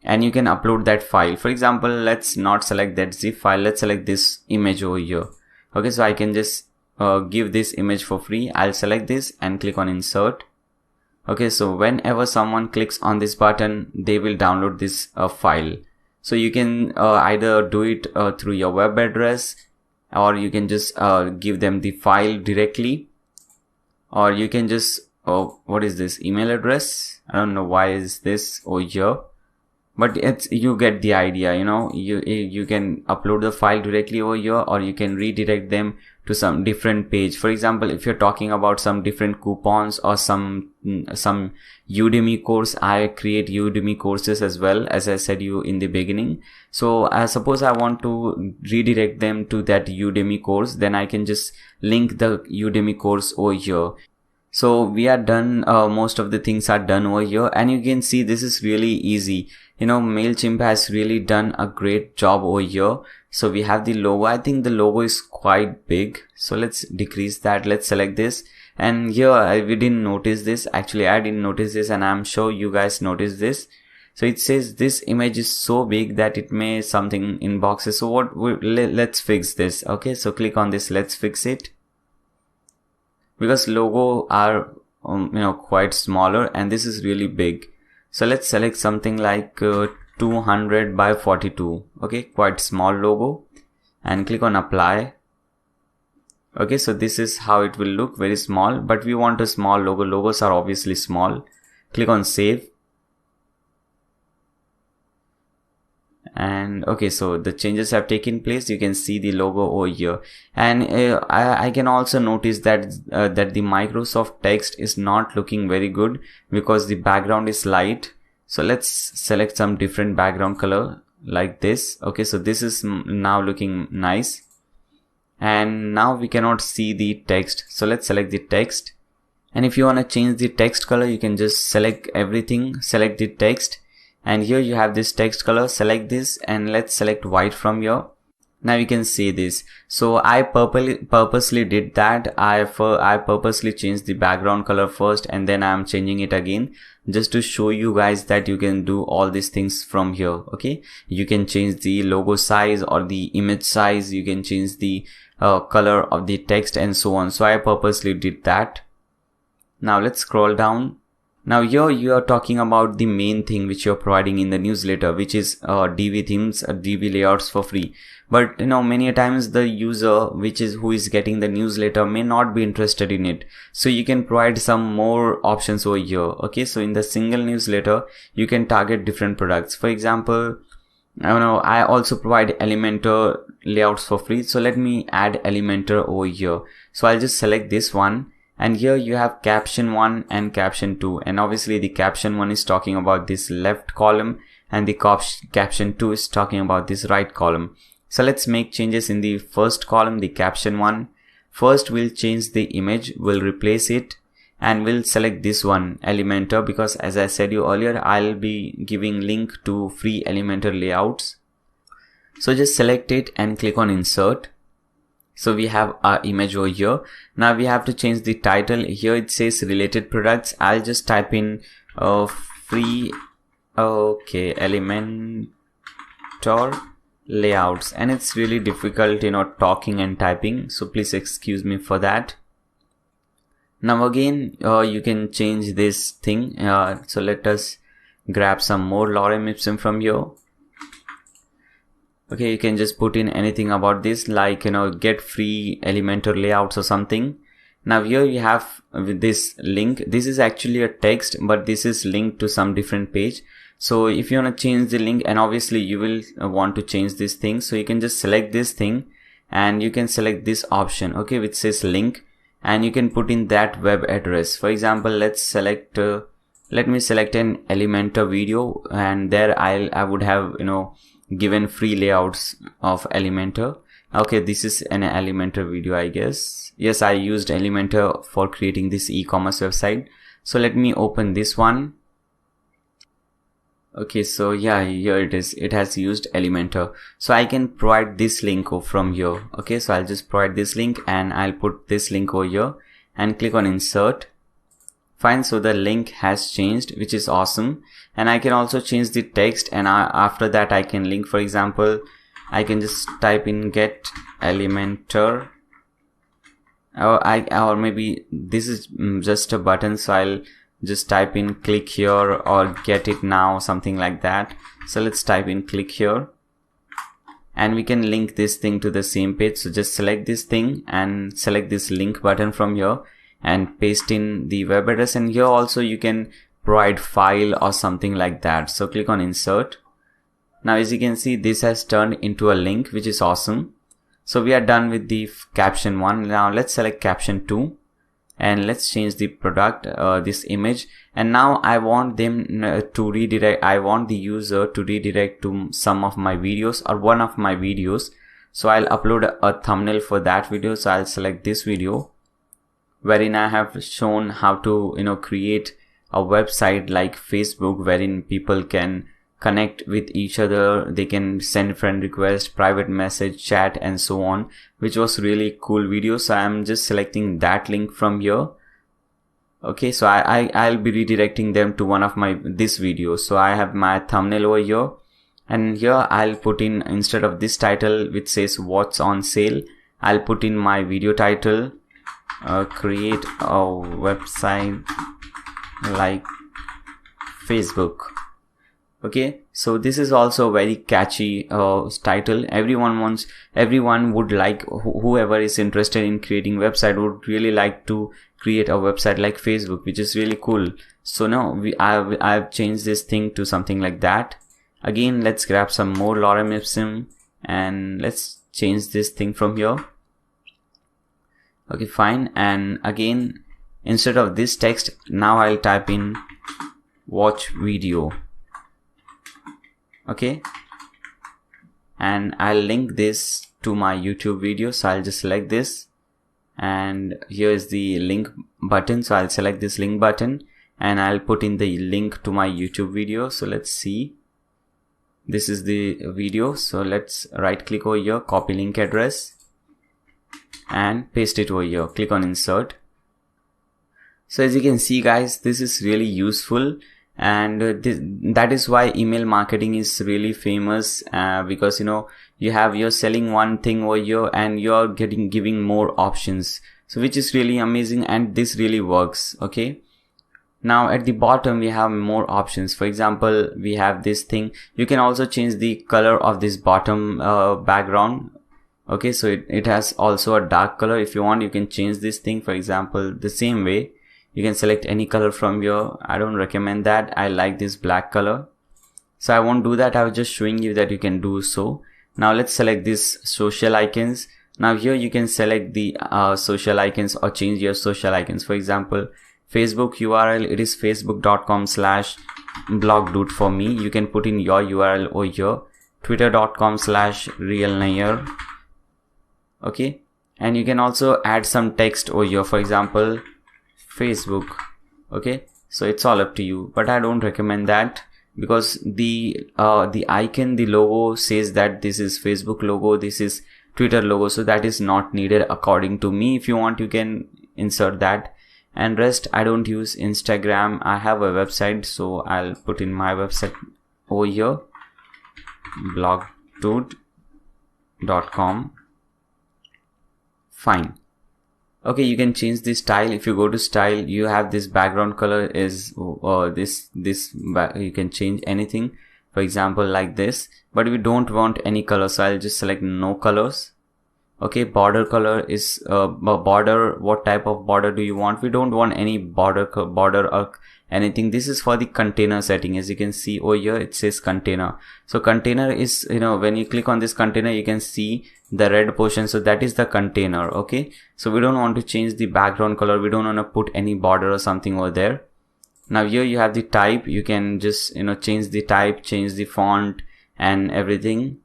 and you can upload that file. For example, let's not select that zip file, let's select this image over here. Okay, so I can just give this image for free. I'll select this and click on insert. Okay, so whenever someone clicks on this button, they will download this file. So you can either do it through your web address, or you can just give them the file directly, or you can just what is this email address? I don't know why is this over here, but you get the idea. You know, you can upload the file directly over here, or you can redirect them to some different page. For example, if you're talking about some different coupons or some Udemy course, I create Udemy courses as well, as I said you in the beginning. So suppose I want to redirect them to that Udemy course, then I can just link the Udemy course over here. So we are done, most of the things are done over here, and you can see this is really easy. You know, MailChimp has really done a great job over here. So we have the logo. I think the logo is quite big, so let's decrease that. Let's select this, and here we didn't notice this. Actually, I didn't notice this, and I'm sure you guys noticed this. So it says this image is so big that it may something in boxes. So let's fix this. Okay, so click on this, let's fix it, because logo are quite smaller and this is really big. So let's select something like 200 by 42. Okay, quite small logo, and click on apply. Okay, so this is how it will look, very small, but we want a small logo. Logos are obviously small. Click on save. And okay, so the changes have taken place. You can see the logo over here, and I can also notice that that the Microsoft text is not looking very good because the background is light. So let's select some different background color like this. Okay, so this is now looking nice, and now we cannot see the text. So let's select the text, and if you want to change the text color, you can just select everything, select the text. And here you have this text color, select this, and let's select white from here. Now you can see this. So I purposely did that. I purposely changed the background color first, and then I'm changing it again, just to show you guys that you can do all these things from here. Okay, you can change the logo size or the image size, you can change the color of the text and so on. So I purposely did that. Now let's scroll down. Now here you are talking about the main thing which you're providing in the newsletter, which is DV themes, DV layouts for free. But many a times the user who is getting the newsletter may not be interested in it. So you can provide some more options over here. Okay, so in the single newsletter, you can target different products. For example, I also provide Elementor layouts for free. So let me add Elementor over here. So I'll just select this one. And here you have caption 1 and caption 2, and obviously the caption 1 is talking about this left column, and the caption 2 is talking about this right column. So let's make changes in the first column, the caption 1. First we'll change the image, we'll replace it, and we'll select this one, Elementor, because as I said you earlier, I'll be giving link to free Elementor layouts. So just select it and click on insert. So we have our image over here. Now we have to change the title. Here it says related products. I'll just type in free Elementor layouts, and it's really difficult talking and typing, so please excuse me for that. Now again you can change this thing. So let us grab some more lorem ipsum from here. Okay, you can just put in anything about this, like get free Elementor layouts or something. Now here you have this link. This is actually a text, but this is linked to some different page. So if you want to change the link, and obviously you will want to change this thing, so you can just select this thing and you can select this option, okay, which says link, and you can put in that web address. For example, let's select let me select an Elementor video, and there I would have given free layouts of Elementor. Okay, this is an Elementor video, I guess. Yes, I used Elementor for creating this e-commerce website. So let me open this one. Okay, so yeah, here it is. It has used Elementor. So I can provide this link from here. Okay, so I'll just provide this link, and I'll put this link over here and click on insert. Fine, so the link has changed, which is awesome. And I can also change the text, and after that I can link. For example, I can just type in get Elementor, or maybe this is just a button, so I'll just type in click here or get it now, something like that. So let's type in click here, and we can link this thing to the same page. So just select this thing and select this link button from here and paste in the web address, and here also you can provide file or something like that. So click on insert. Now as you can see, this has turned into a link, which is awesome. So we are done with the caption 1. Now let's select caption 2 and let's change the product, this image, and now I want them to redirect. I want the user to redirect to some of my videos or one of my videos. So I'll upload a thumbnail for that video. So I'll select this video wherein I have shown how to create a website like Facebook, wherein people can connect with each other. They can send friend request, private message, chat, and so on, which was really cool video. So I'm just selecting that link from here. Okay, so I'll be redirecting them to one of this video. So I have my thumbnail over here, and here I'll put in, instead of this title which says what's on sale, I'll put in my video title, create a website like Facebook. Okay, so this is also a very catchy title. Everyone would like, whoever is interested in creating website would really like to create a website like Facebook, which is really cool. So now I've changed this thing to something like that. Again, let's grab some more lorem ipsum and let's change this thing from here. Okay, fine. And again, instead of this text, now I'll type in watch video. Okay, and I'll link this to my YouTube video. So I'll just select this, and here is the link button. So I'll select this link button and I'll put in the link to my YouTube video. So let's see, this is the video. So let's right click over here, copy link address and paste it over here. Click on insert. So as you can see guys, this is really useful, and that is why email marketing is really famous, because you have, you're selling one thing over here and you're giving more options, so which is really amazing, and this really works. Okay, now at the bottom we have more options. For example, we have this thing. You can also change the color of this bottom background. Okay, so it has also a dark color. If you want, you can change this thing. For example, the same way you can select any color from here. I don't recommend that. I like this black color, so I won't do that. I was just showing you that you can do so. Now let's select these social icons. Now here you can select the social icons or change your social icons. For example, Facebook URL, it is facebook.com/blogdude for me. You can put in your URL over here, twitter.com/realnair. Okay, and you can also add some text over here. For example, Facebook. Okay, so it's all up to you, but I don't recommend that, because the icon, the logo says that this is Facebook logo, this is Twitter logo, so that is not needed according to me. If you want, you can insert that. And rest, I don't use Instagram. I have a website, so I'll put in my website over here, blogdude.com. Fine. Okay, you can change the style. If you go to style, you have this background color is you can change anything. For example, like this, but we don't want any color, so I'll just select no colors. Okay, border color is border. What type of border do you want? We don't want any border or anything. This is for the container setting. As you can see over here, it says container. So container is, when you click on this container, you can see the red portion. So that is the container. Okay, so we don't want to change the background color. We don't want to put any border or something over there. Now here you have the type. You can just change the type, change the font and everything.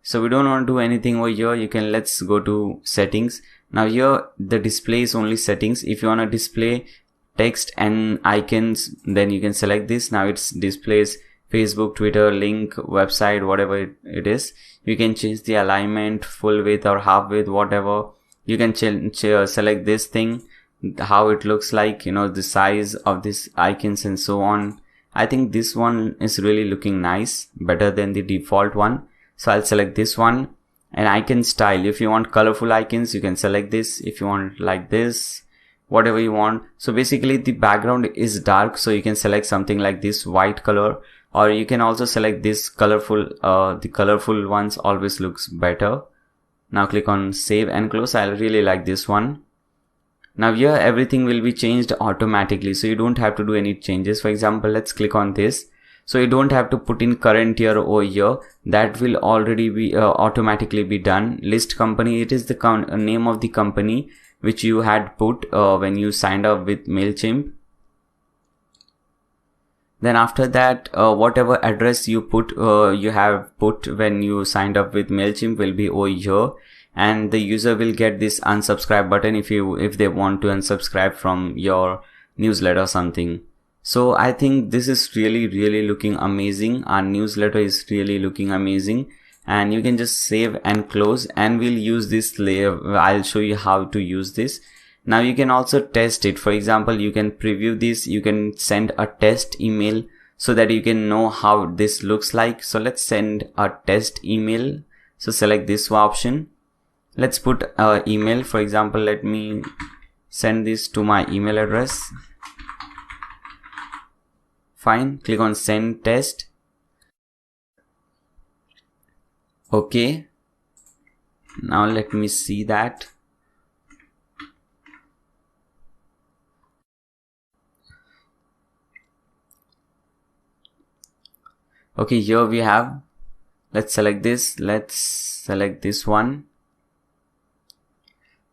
So we don't want to do anything over here. Let's go to settings. Now here the display is only settings. If you want to display text and icons, then you can select this. Now it displays Facebook, Twitter, link, website, whatever it is. You can change the alignment, full width or half width, whatever. You can select this thing. how it looks like, the size of this icons and so on. I think this one is really looking nice, better than the default one. So I'll select this one. And icon style, if you want colorful icons, you can select this. If you want like this, whatever you want. So basically the background is dark, so you can select something like this white color, or you can also select this colorful. The colorful ones always looks better. Now click on save and close. I really like this one. Now here everything will be changed automatically, so you don't have to do any changes. For example, let's click on this. So you don't have to put in current year over here. That will already be automatically be done. List company, it is the name of the company which you had put when you signed up with MailChimp. Then after that, whatever address you have put when you signed up with MailChimp will be over here, and the user will get this unsubscribe button if they want to unsubscribe from your newsletter or something. So I think this is really looking amazing. Our newsletter is really looking amazing, and you can just save and close, and we'll use this layer. I'll show you how to use this. Now you can also test it. For example, you can preview this. You can send a test email so that you can know how this looks like. So let's send a test email. So select this option. Let's put an email. For example, let me send this to my email address. Fine, click on send test. Okay, now let me see that. Okay, here we have, let's select this, let's select this one.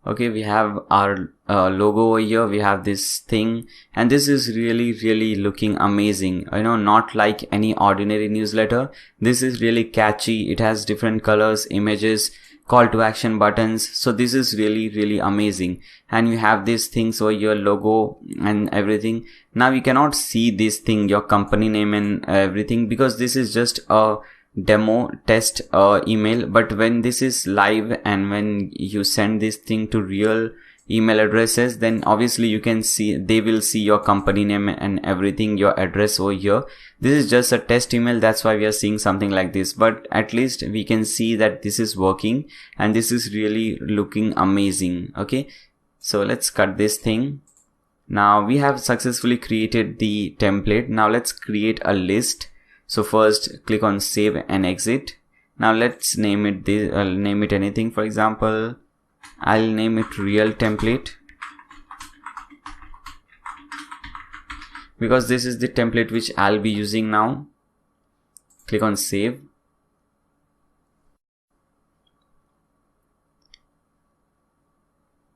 Okay, we have our logo over here, we have this thing, and this is really looking amazing. Not like any ordinary newsletter. This is really catchy. It has different colors, images, call to action buttons. So this is really amazing. And you have these things over your logo and everything. Now you cannot see this thing, your company name and everything, because this is just a demo test email. But when this is live and when you send this thing to real email addresses, then obviously you can see, they will see your company name and everything, your address over here. This is just a test email, that's why we are seeing something like this, but at least we can see that this is working and this is really looking amazing. Okay, so let's cut this thing. Now we have successfully created the template. Now let's create a list. So first click on save and exit. Now let's name it this, I'll name it anything. For example, I'll name it real template, because this is the template which I'll be using now. Click on save.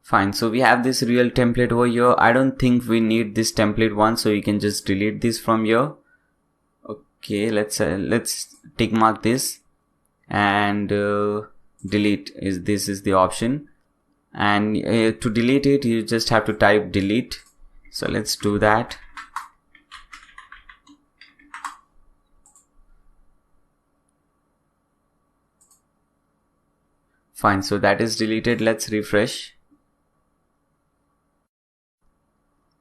Fine, so we have this real template over here. I don't think we need this template one, so you can just delete this from here. Okay, let's tick mark this and delete. This is the option, and to delete it you just have to type delete. So let's do that. Fine, so that is deleted. Let's refresh.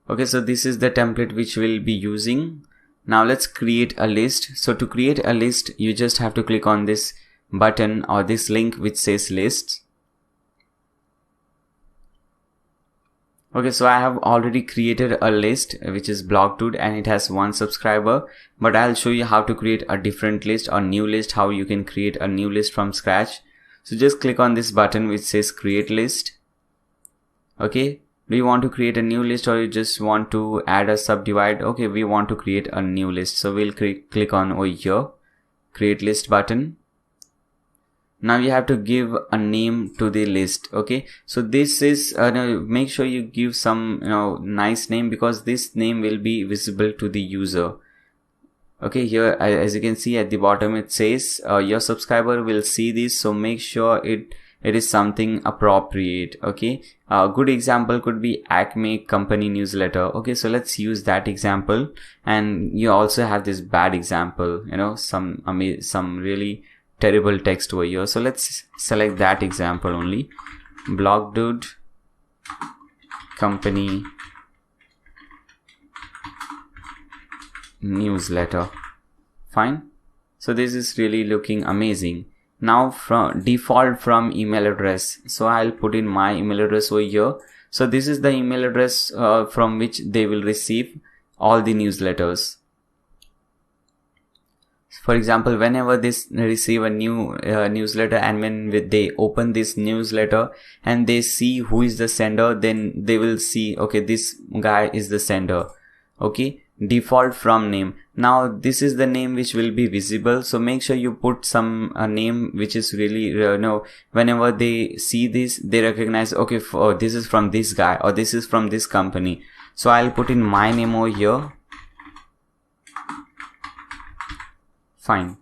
Okay, so this is the template which we'll be using. Now let's create a list. So to create a list, you just have to click on this button or this link which says lists. Okay, so I have already created a list which is Blogdude and it has 1 subscriber, but I'll show you how to create a different list or new list, how you can create a new list from scratch. So just click on this button which says create list. Okay, do you want to create a new list or you just want to add a subdivide? Okay, we want to create a new list, so we'll click on over here, create list button. Now you have to give a name to the list. Okay, so this is make sure you give some nice name, because this name will be visible to the user. Okay, here as you can see at the bottom it says your subscriber will see this, so make sure it is something appropriate. Okay, a good example could be Acme company newsletter. Okay, so let's use that example, and you also have this bad example, some really terrible text over here. So let's select that example only, Blogdude company newsletter. Fine. So this is really looking amazing. Now from default from email address, so I'll put in my email address over here. So this is the email address from which they will receive all the newsletters. For example, whenever they receive a new newsletter, and when they open this newsletter and they see who is the sender, then they will see, okay, this guy is the sender. Okay, default from name. Now this is the name which will be visible, so make sure you put some name which is really whenever they see this, they recognize, okay, this is from this guy or this is from this company. So I'll put in my name over here. Fine.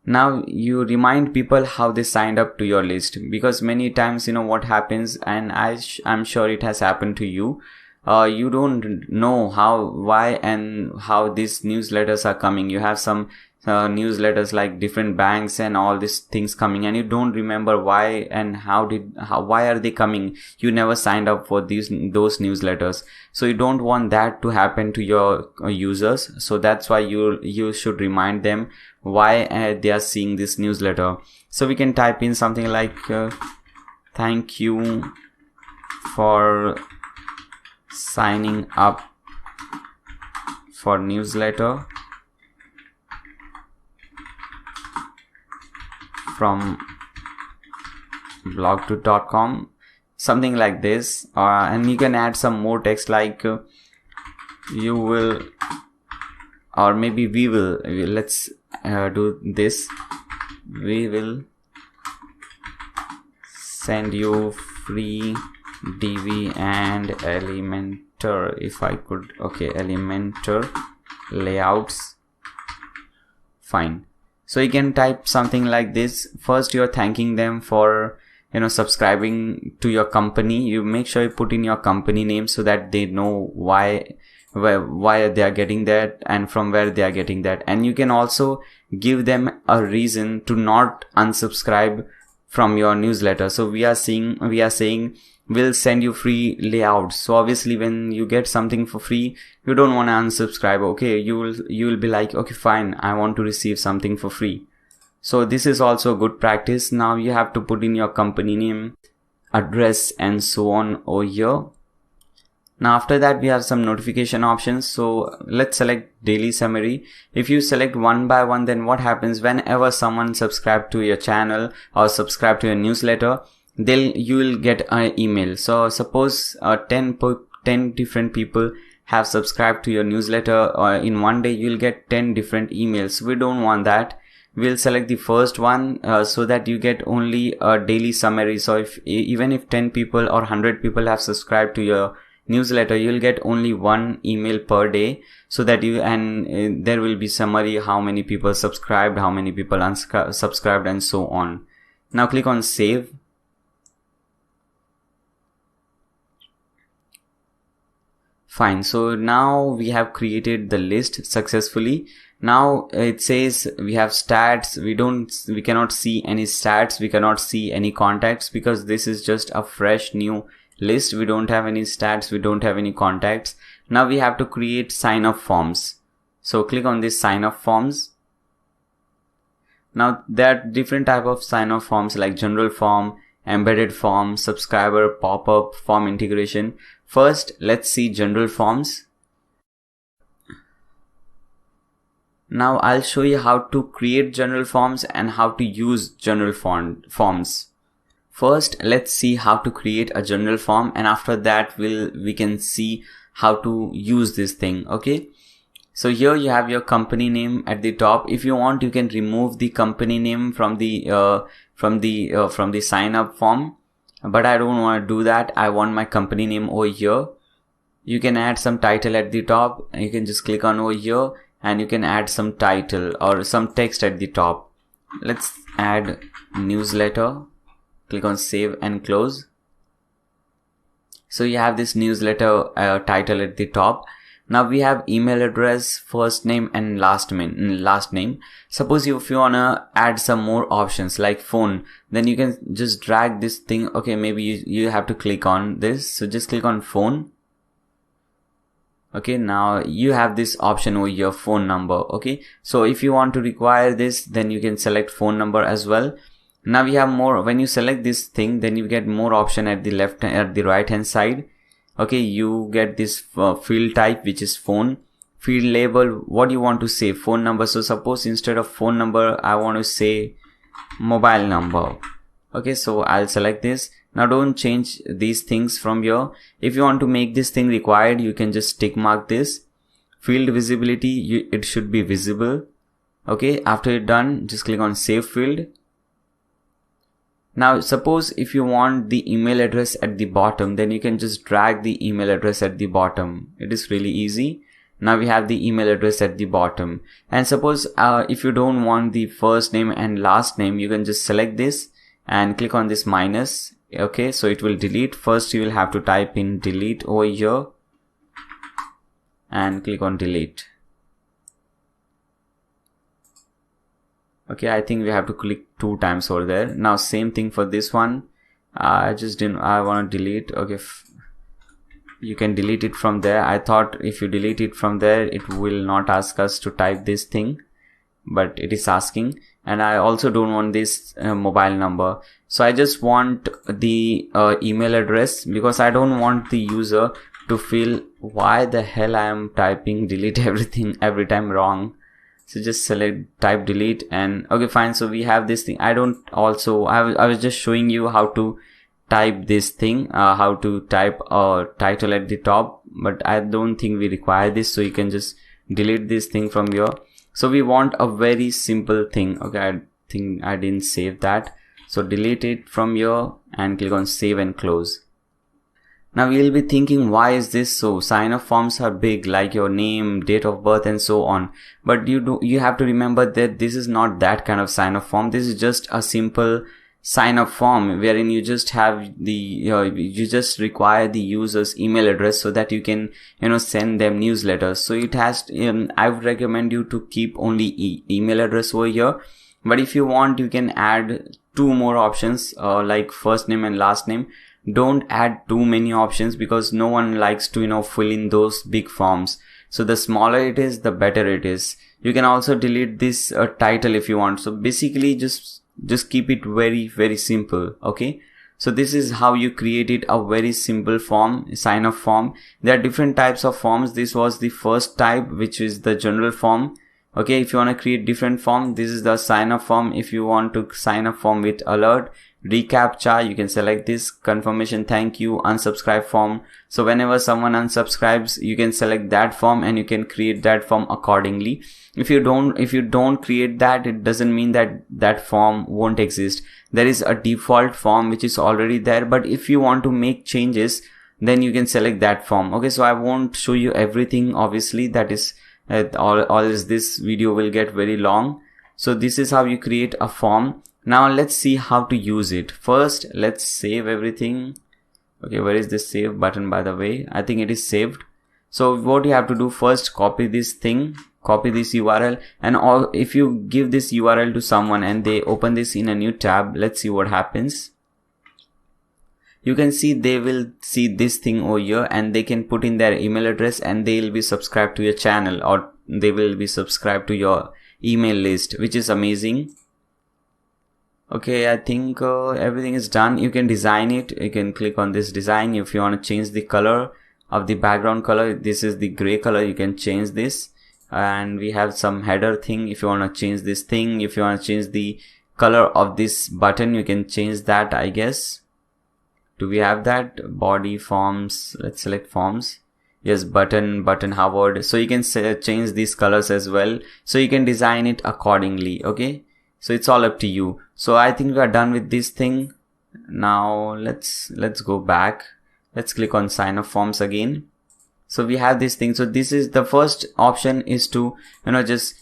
Now you remind people how they signed up to your list, because many times what happens, and I'm sure it has happened to you. You don't know why and how these newsletters are coming. You have some newsletters like different banks and all these things coming, and you don't remember why and why are they coming. You never signed up for those newsletters, so you don't want that to happen to your users. So that's why you should remind them why they are seeing this newsletter. So we can type in something like thank you for signing up for newsletter from blogto.com, something like this, and you can add some more text like you will, or maybe we will, let's do this, we will send you free DV and Elementor, if I could, okay, Elementor layouts. Fine. So you can type something like this. First you're thanking them for subscribing to your company. You make sure you put in your company name so that they know why they are getting that and from where they are getting that. And you can also give them a reason to not unsubscribe from your newsletter. So we are saying we'll send you free layouts. So obviously when you get something for free, you don't want to unsubscribe. Okay, you will be like, okay, fine, I want to receive something for free. So this is also a good practice. Now you have to put in your company name, address, and so on over here. Now after that we have some notification options. So let's select daily summary. If you select one by one, then what happens whenever someone subscribe to your channel or subscribe to your newsletter, you will get an email. So suppose 10 different people have subscribed to your newsletter, or in one day you'll get 10 different emails. We don't want that. We'll select the first one so that you get only a daily summary. So even if 10 people or 100 people have subscribed to your newsletter, you'll get only one email per day, so that there will be summary, how many people subscribed, how many people unsubscribed, and so on. Now click on save. Fine. So now we have created the list successfully. Now it says we have stats. We cannot see any stats. We cannot see any contacts, because this is just a fresh new list. We don't have any stats. We don't have any contacts. Now we have to create sign up forms. So click on this sign up forms. Now there are different type of sign up forms like general form, embedded form, subscriber, pop-up, form integration. First, let's see general forms. Now I'll show you how to create general forms and how to use general forms. First, let's see how to create a general form, and after that we can see how to use this thing. Okay. So here you have your company name at the top. If you want, you can remove the company name from the sign up form, but I don't want to do that. I want my company name over here. You can add some title at the top. You can just click on over here and you can add some title or some text at the top. Let's add newsletter. Click on save and close. So you have this newsletter title at the top. Now we have email address, first name and last name. Suppose if you wanna add some more options like phone, then you can just drag this thing. Okay, maybe you have to click on this. So just click on phone. Okay, now you have this option over your phone number. Okay, so if you want to require this, then you can select phone number as well. Now we have more. When you select this thing, then you get more option at the right hand side. Okay, you get this field type, which is phone. Field label, what you want to say, phone number. So suppose instead of phone number, I want to say mobile number. Okay, so I'll select this. Now don't change these things from here. If you want to make this thing required, you can just tick mark this. Field visibility, it should be visible. Okay, after you're done, just click on save field. Now suppose if you want the email address at the bottom, then you can just drag the email address at the bottom. It is really easy. Now we have the email address at the bottom. And suppose if you don't want the first name and last name, you can just select this and click on this minus. Okay, so it will delete. First you will have to type in delete over here and click on delete. Okay, I think we have to click 2 times over there. Now same thing for this one. I want to delete. Okay, you can delete it from there. I thought if you delete it from there, it will not ask us to type this thing, but it is asking. And I also don't want this mobile number. So I just want the email address, because I don't want the user to feel why the hell I am typing delete everything every time wrong. So just select type delete and okay, fine. So we have this thing. I was just showing you how to type this thing, how to type a title at the top, but I don't think we require this. So you can just delete this thing from here. So we want a very simple thing. Okay, I think I didn't save that. So delete it from here and click on save and close. Now you'll be thinking, why is this so? Sign up forms are big, like your name, date of birth and so on. But you have to remember that this is not that kind of sign up form. This is just a simple sign up form wherein you just have you just require the user's email address so that you can send them newsletters. So it has I would recommend you to keep only email address over here. But if you want, you can add 2 more options like first name and last name. Don't add too many options, because no one likes to fill in those big forms. So the smaller it is, the better it is. You can also delete this title if you want. So basically just keep it very, very simple. Okay, so this is how you created a very simple form, sign up form. There are different types of forms. This was the first type, which is the general form. Okay, if you want to create different form, this is the sign up form. If you want to sign up form with alert, recaptcha, you can select this, confirmation, thank you, unsubscribe form. So whenever someone unsubscribes, you can select that form and you can create that form accordingly. If you don't create that, it doesn't mean that that form won't exist. There is a default form which is already there, but if you want to make changes, then you can select that form. Okay, so I won't show you everything, obviously. That is this video will get very long. So this is how you create a form. Now let's see how to use it. First, let's save everything. Okay, where is this save button, by the way? I think it is saved. So what you have to do first, copy this thing, copy this URL, and if you give this URL to someone and they open this in a new tab, let's see what happens. You can see they will see this thing over here and they can put in their email address and they will be subscribed to your channel, or they will be subscribed to your email list, which is amazing. Okay, I think everything is done. You can design it. You can click on this design. If you want to change the color of the background color, this is the gray color, you can change this. And we have some header thing. If you want to change this thing, if you want to change the color of this button, you can change that, I guess. Do we have that? Body, forms, let's select forms. Yes, button hovered. So you can change these colors as well. So you can design it accordingly. Okay, so it's all up to you. So I think we are done with this thing. Now let's go back. Let's click on sign up forms again. So we have this thing. So this is the first option, is to just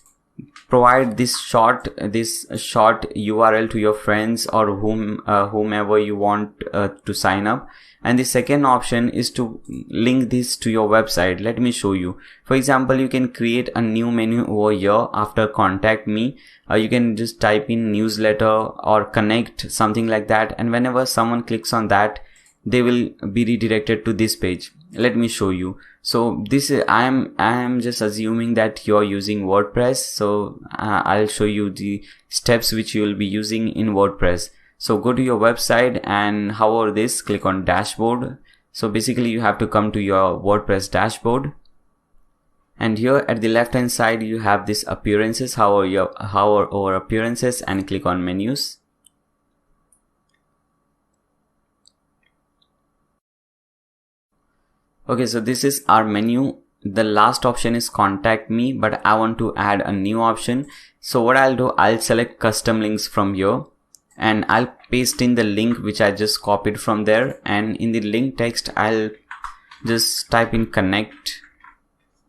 provide this short URL to your friends or whomever you want to sign up. And the second option is to link this to your website. Let me show you. For example, you can create a new menu over here after contact me. You can just type in newsletter or connect, something like that, and whenever someone clicks on that, they will be redirected to this page. Let me show you. So this is, I am just assuming that you're using WordPress, so I'll show you the steps which you will be using in WordPress. So go to your website and hover this, click on dashboard. So basically you have to come to your WordPress dashboard, and here at the left hand side you have this appearances. Hover over appearances and click on menus. Okay, so this is our menu. The last option is contact me, but I want to add a new option. So what I'll do, I'll select custom links from here and I'll paste in the link which I just copied from there, and in the link text I'll just type in connect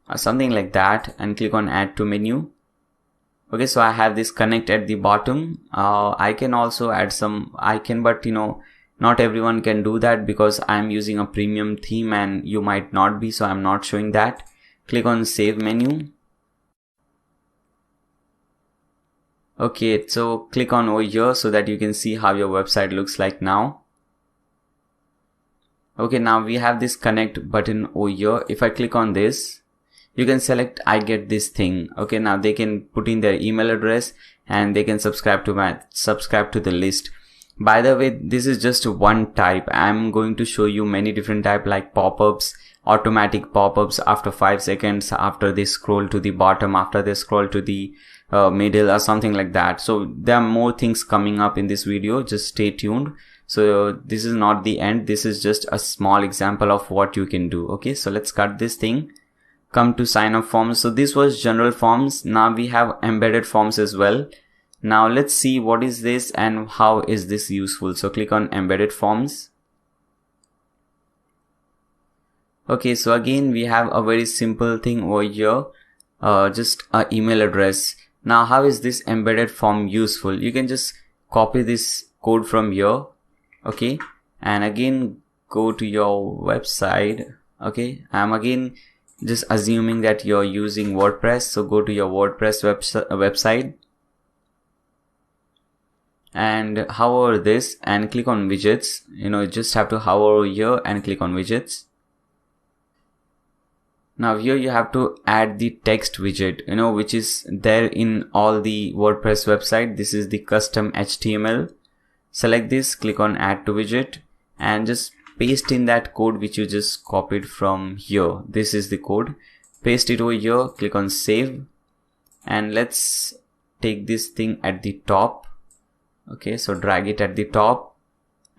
or something like that and click on add to menu. Okay, so I have this connect at the bottom. I can also add some icon, but you know, not everyone can do that because I'm using a premium theme and you might not be, so I'm not showing that. Click on save menu. Okay, so click on over here so that you can see how your website looks like now. Okay, now we have this connect button over here. If I click on this, you can select I get this thing. Okay, now they can put in their email address and they can subscribe to the list. By the way, this is just one type. I'm going to show you many different types like pop-ups, automatic pop-ups after 5 seconds, after they scroll to the bottom, after they scroll to the middle or something like that. So there are more things coming up in this video. Just stay tuned. So this is not the end. This is just a small example of what you can do. Okay, so let's cut this thing. Come to sign up forms. So this was general forms. Now we have embedded forms as well. Now let's see what is this and how is this useful. So click on embedded forms. Okay, so again we have a very simple thing over here, just an email address. Now how is this embedded form useful? You can just copy this code from here, okay, and again go to your website. Okay, I'm again just assuming that you're using WordPress, so go to your WordPress website and hover this and click on widgets. You know, you just have to hover here and click on widgets. Now here you have to add the text widget, you know, which is there in all the WordPress website. This is the custom HTML. Select this, click on add to widget and just paste in that code which you just copied from here. This is the code. Paste it over here, click on save, and let's take this thing at the top. Okay, so drag it at the top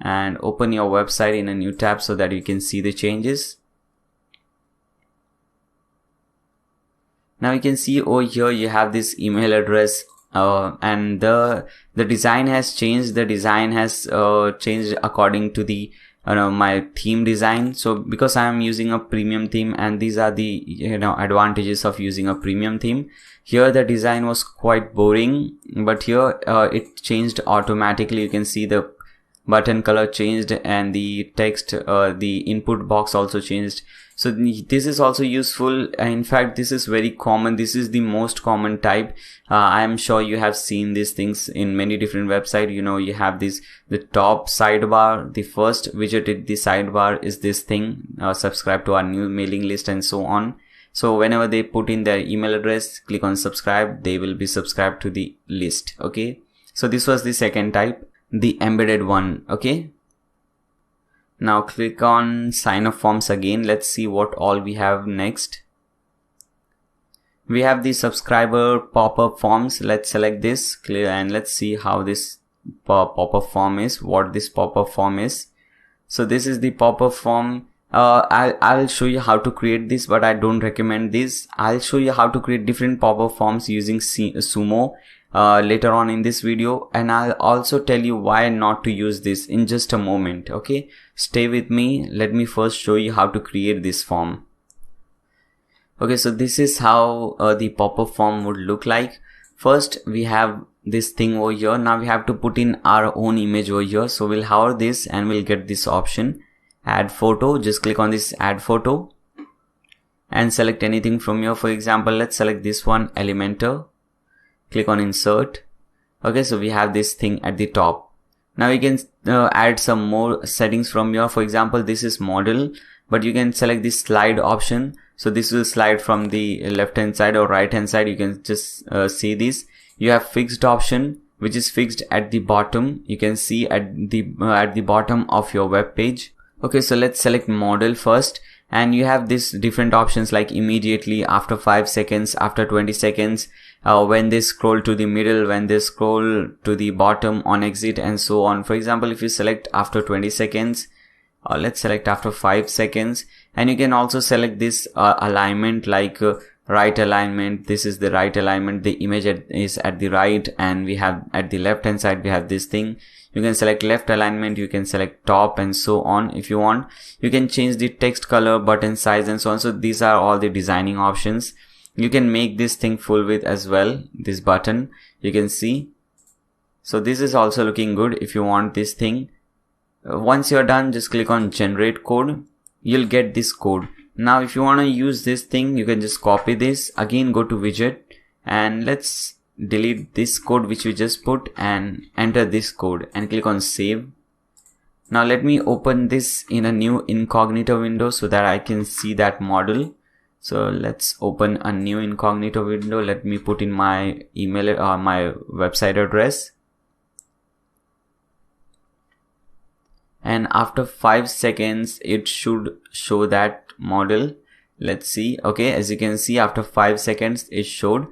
and open your website in a new tab so that you can see the changes. Now you can see over here you have this email address and the design has changed. The design has changed according to the my theme design. So because I am using a premium theme, and these are the advantages of using a premium theme. Here the design was quite boring, but here it changed automatically. You can see the button color changed and the text, the input box also changed. So this is also useful. In fact, this is very common. This is the most common type. I am sure you have seen these things in many different websites. You know, you have this, the top sidebar, the first widget at the sidebar is this thing, subscribe to our new mailing list and so on. So whenever they put in their email address, click on subscribe, they will be subscribed to the list. Okay, so this was the second type, the embedded one. Okay, now click on sign up forms again. Let's see what all we have next. We have the subscriber pop-up forms. Let's select this, clear, and let's see how this pop-up form is, what this pop-up form is. So this is the pop-up form. I'll show you how to create this, but I don't recommend this. I'll show you how to create different pop-up forms using Sumo later on in this video, and I'll also tell you why not to use this in just a moment. Okay, stay with me. Let me first show you how to create this form. Okay, so this is how the pop-up form would look like. First we have this thing over here. Now we have to put in our own image over here. So we'll hover this and we'll get this option, add photo. Just click on this add photo and select anything from here. For example, let's select this one, Elementor. Click on insert. Okay, so we have this thing at the top. Now you can add some more settings from here. For example, this is model, but you can select this slide option. So this will slide from the left hand side or right hand side. You can just see this. You have fixed option, which is fixed at the bottom. You can see at the bottom of your web page. Okay, so let's select model first. And you have these different options like immediately, after 5 seconds, after 20 seconds, when they scroll to the middle, when they scroll to the bottom, on exit, and so on. For example, if you select after 20 seconds, let's select after 5 seconds, and you can also select this alignment like right alignment. This is the right alignment. The image is at the right, and we have at the left hand side we have this thing. You can select left alignment, you can select top, and so on. If you want, you can change the text color, button size, and so on. So these are all the designing options. You can make this thing full width as well, this button, you can see. So this is also looking good. If you want this thing, once you're done, just click on generate code. You'll get this code. Now if you want to use this thing, you can just copy this, again go to widget, and let's delete this code which we just put and enter this code and click on save. Now let me open this in a new incognito window so that I can see that model. So let's open a new incognito window. Let me put in my email or my website address. And after 5 seconds, it should show that model. Let's see. Okay, as you can see, after 5 seconds, it showed.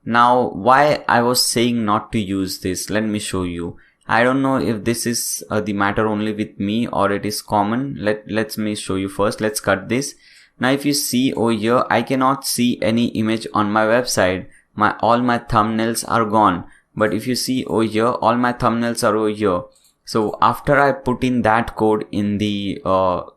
Now, why I was saying not to use this, let me show you. I don't know if this is the matter only with me or it is common. Let me show you first. Let's cut this. Now, if you see over here, I cannot see any image on my website. All my thumbnails are gone. But if you see over here, all my thumbnails are over here. So after I put in that code in the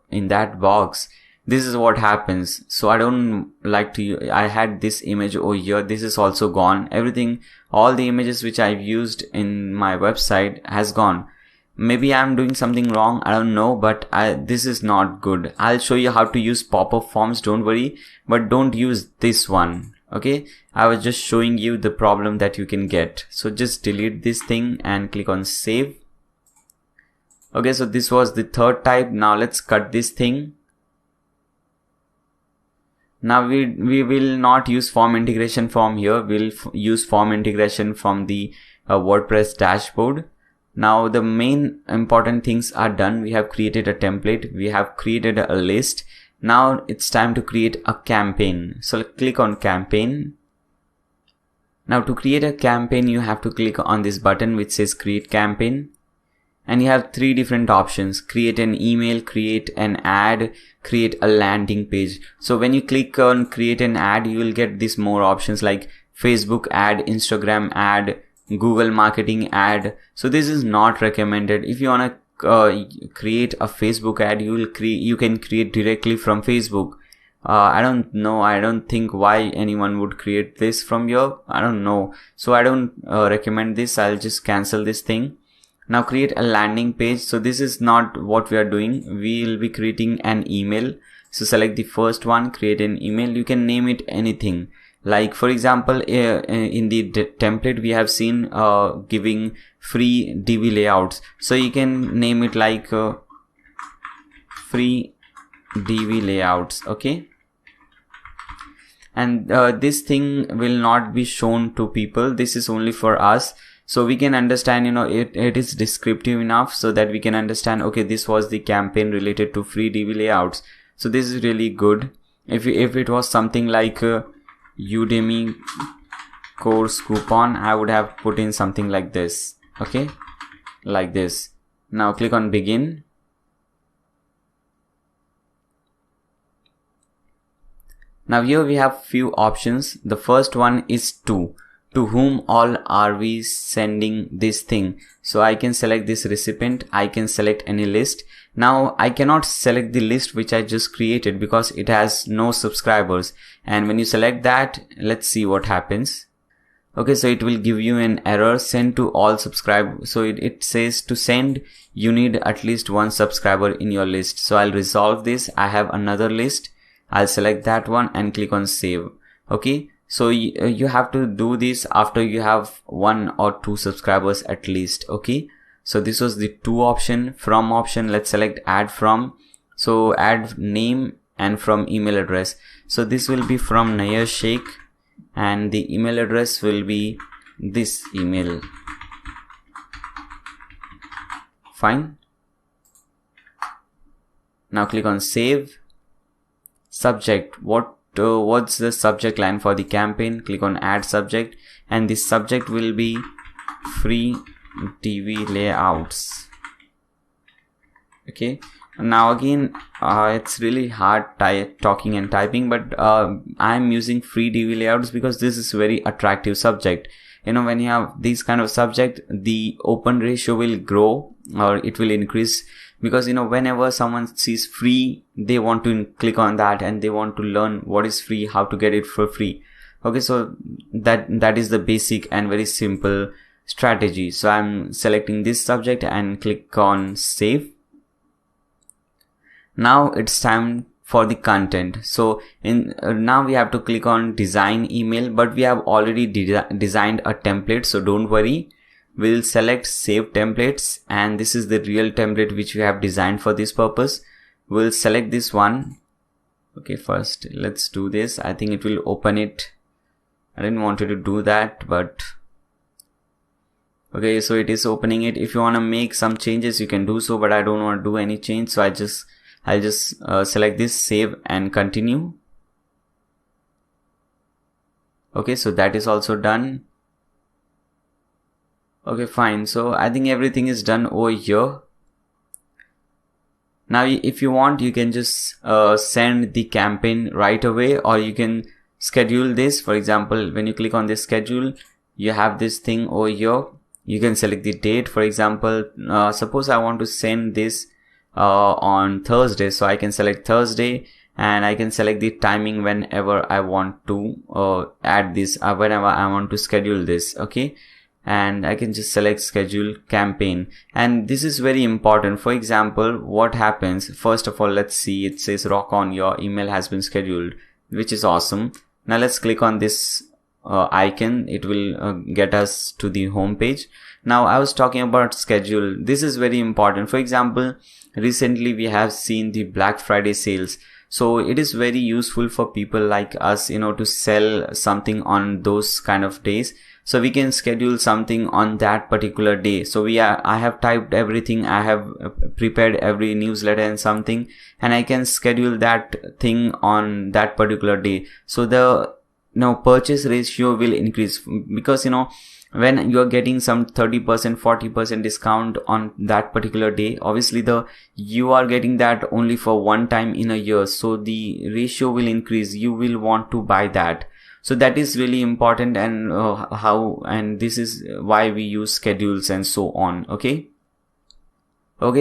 in that box, this is what happens. So I don't like to, I had this image over here. This is also gone. Everything, all the images which I've used in my website has gone. Maybe I'm doing something wrong. I don't know, but this is not good. I'll show you how to use pop-up forms. Don't worry, but don't use this one. Okay. I was just showing you the problem that you can get. So just delete this thing and click on save. Okay. So this was the third type. Now let's cut this thing. Now we will not use form integration from here. We'll use form integration from the WordPress dashboard. Now the main important things are done. We have created a template. We have created a list. Now it's time to create a campaign. So click on campaign. Now to create a campaign, you have to click on this button which says create campaign. And you have 3 different options: create an email, create an ad, create a landing page. So when you click on create an ad, you will get these more options like Facebook ad, Instagram ad, Google marketing ad. So this is not recommended. If you want to create a Facebook ad, you can create directly from Facebook. I don't know. I don't think why anyone would create this from here. I don't know. So I don't recommend this. I'll just cancel this thing. Now create a landing page. So this is not what we are doing. We will be creating an email. So select the first one, create an email. You can name it anything. Like for example, in the template we have seen giving free DV layouts. So you can name it like free DV layouts. Okay. And this thing will not be shown to people. This is only for us. So we can understand, it is descriptive enough so that we can understand, okay, this was the campaign related to free DV layouts. So this is really good. If it was something like Udemy course coupon, I would have put in something like this. Okay, like this. Now click on begin. Now here we have few options. The first one is to whom all are we sending this thing. So I can select this recipient. I can select any list. Now I cannot select the list which I just created because it has no subscribers. And when you select that, let's see what happens. Okay, so it will give you an error, send to all subscribe. So it says to send, you need at least one subscriber in your list. So I'll resolve this. I have another list. I'll select that one and click on save. Okay, so you have to do this after you have 1 or 2 subscribers at least. Okay, so this was the 2 option. From option, let's select add from. So add name and from email address. So this will be from HIJACK, and the email address will be this email. Fine. Now click on save. Subject, what's the subject line for the campaign? Click on add subject, and this subject will be free TV layouts. Okay, now again it's really hard talking and typing, but I'm using free TV layouts because this is very attractive subject. You know, when you have these kind of subject, the open ratio will grow, or it will increase, because you know, whenever someone sees free, they want to click on that and they want to learn what is free, how to get it for free. Okay, so that is the basic and very simple strategy. So I'm selecting this subject and click on save. Now it's time for the content. So now we have to click on design email, but we have already designed a template, so don't worry. We'll select save templates, and this is the real template which we have designed for this purpose. We'll select this one. Okay, first let's do this. I think it will open it. I didn't want it to do that, but okay, so it is opening it. If you want to make some changes, you can do so, but I don't want to do any change, so I'll just select this, save and continue. Okay, so that is also done. Okay, fine. So I think everything is done over here. Now if you want, you can just send the campaign right away, or you can schedule this. For example, when you click on this schedule, you have this thing over here. You can select the date. For example, suppose I want to send this on Thursday, so I can select Thursday, and I can select the timing whenever I want to add this, whenever I want to schedule this. Okay, and I can just select schedule campaign, and this is very important. For example, what happens, first of all, let's see, it says rock on, your email has been scheduled, which is awesome. Now let's click on this icon. It will get us to the home page. Now I was talking about schedule. This is very important. For example, recently we have seen the Black Friday sales, so it is very useful for people like us, you know, to sell something on those kind of days. So we can schedule something on that particular day. So I have typed everything, I have prepared every newsletter and something, and I can schedule that thing on that particular day. So the purchase ratio will increase, because when you're getting some 30%, 40% discount on that particular day, obviously you are getting that only for one time in a year. So the ratio will increase. You will want to buy that. So that is really important, and this is why we use schedules and so on. Okay,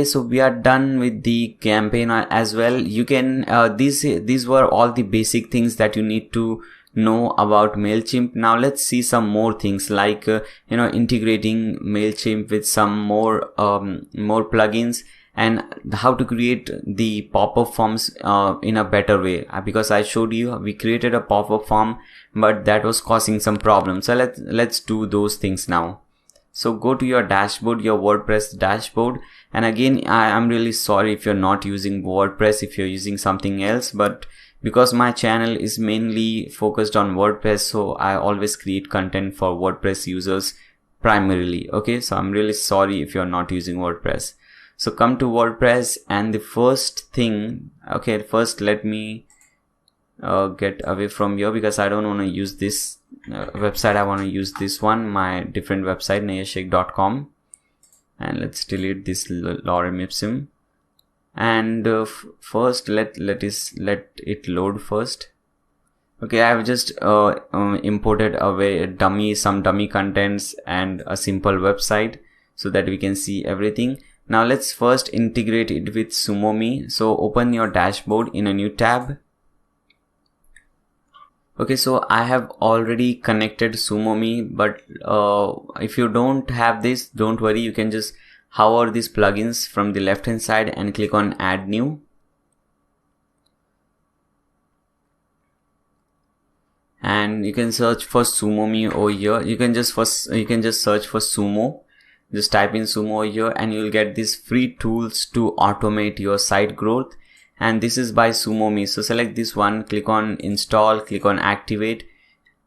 so we are done with the campaign as well. You can these were all the basic things that you need to know about MailChimp. Now let's see some more things, like integrating MailChimp with some more plugins, and how to create the pop-up forms in a better way, because I showed you we created a pop-up form, but that was causing some problems. So let's do those things now. So go to your dashboard, your WordPress dashboard, and again, I'm really sorry if you're not using WordPress, if you're using something else, but because my channel is mainly focused on WordPress, so I always create content for WordPress users primarily. Okay, so I'm really sorry if you're not using WordPress. So come to WordPress, and the first thing, okay, first let me get away from here, because I don't want to use this website. I want to use this one, my different website, laziest.com, and let's delete this lorem ipsum. And first let it load first. Okay, I have just imported away some dummy contents and a simple website so that we can see everything. Now let's first integrate it with SumoMe. So open your dashboard in a new tab. Okay, so I have already connected SumoMe, but if you don't have this, don't worry, you can just hover these plugins from the left hand side and click on add new. And you can search for SumoMe over here. You can just search for Sumo. Just type in Sumo over here and you'll get these free tools to automate your site growth. And this is by SumoMe. So select this one, click on install, click on activate,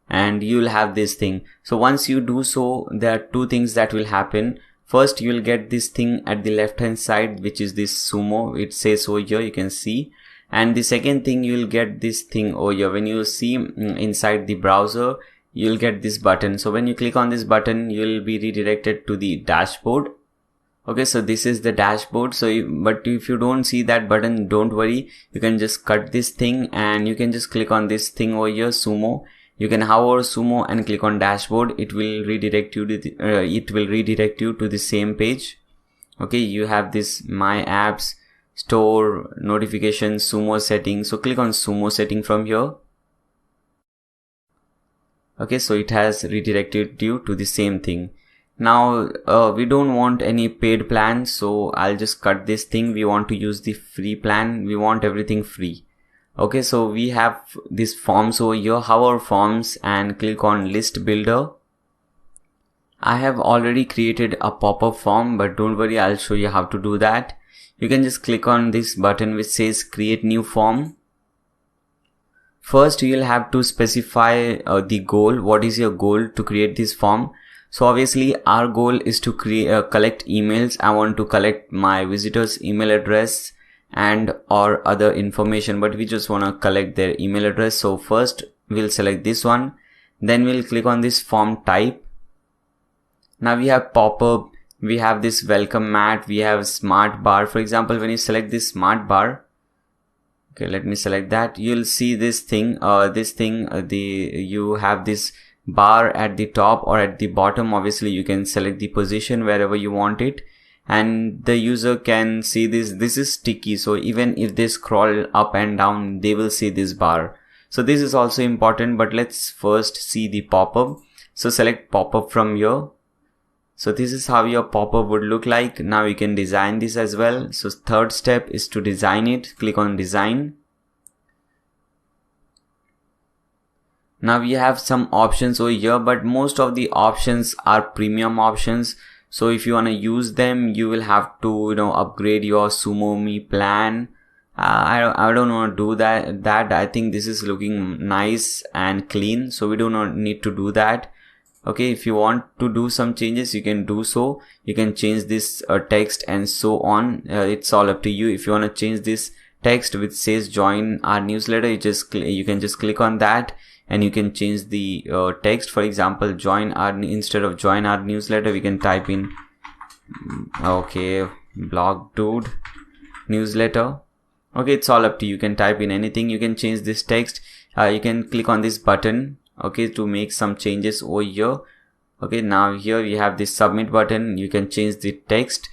and you'll have this thing. So once you do so, there are two things that will happen. First, you'll get this thing at the left hand side, which is this Sumo. It says over here, you can see. And the second thing, you'll get this thing over here. When you see inside the browser, you'll get this button. So when you click on this button, you'll be redirected to the dashboard. Okay, so this is the dashboard. But if you don't see that button, don't worry. You can just cut this thing and you can just click on this thing over here, Sumo. You can hover Sumo and click on dashboard. It will redirect you to the same page. Okay, you have this my apps, store, notifications, Sumo settings. So click on Sumo setting from here. Okay, so it has redirected you to the same thing. Now we don't want any paid plan, so I'll just cut this thing. We want to use the free plan. We want everything free. Okay, so we have these forms over here. Hover forms and click on list builder. I have already created a pop-up form, but don't worry, I'll show you how to do that. You can just click on this button which says create new form. First, you'll have to specify the goal. What is your goal to create this form? So obviously our goal is to collect emails. I want to collect my visitors' email address and or other information, but we just want to collect their email address. So first we'll select this one, then we'll click on this form type. Now we have pop-up, we have this welcome mat, we have smart bar. For example, when you select this smart bar, okay, let me select that, you'll see this thing, you have this bar at the top or at the bottom. Obviously you can select the position wherever you want it, and the user can see this. This is sticky, so even if they scroll up and down, they will see this bar. So this is also important, but let's first see the pop-up. So select pop-up from here. So this is how your pop-up would look like. Now you can design this as well. So third step is to design it. Click on design. Now we have some options over here, but most of the options are premium options. So if you want to use them, you will have to, upgrade your SumoMe plan. I don't want to do that. I think this is looking nice and clean, so we do not need to do that. Okay, if you want to do some changes, you can do so. You can change this text and so on. It's all up to you. If you want to change this text which says join our newsletter, you can just click on that. And you can change the text. For example, instead of join our newsletter, we can type in, okay, blog dude newsletter. Okay, it's all up to you. You can type in anything. You can change this text. You can click on this button, okay, to make some changes over here. Okay, now here we have this submit button. You can change the text.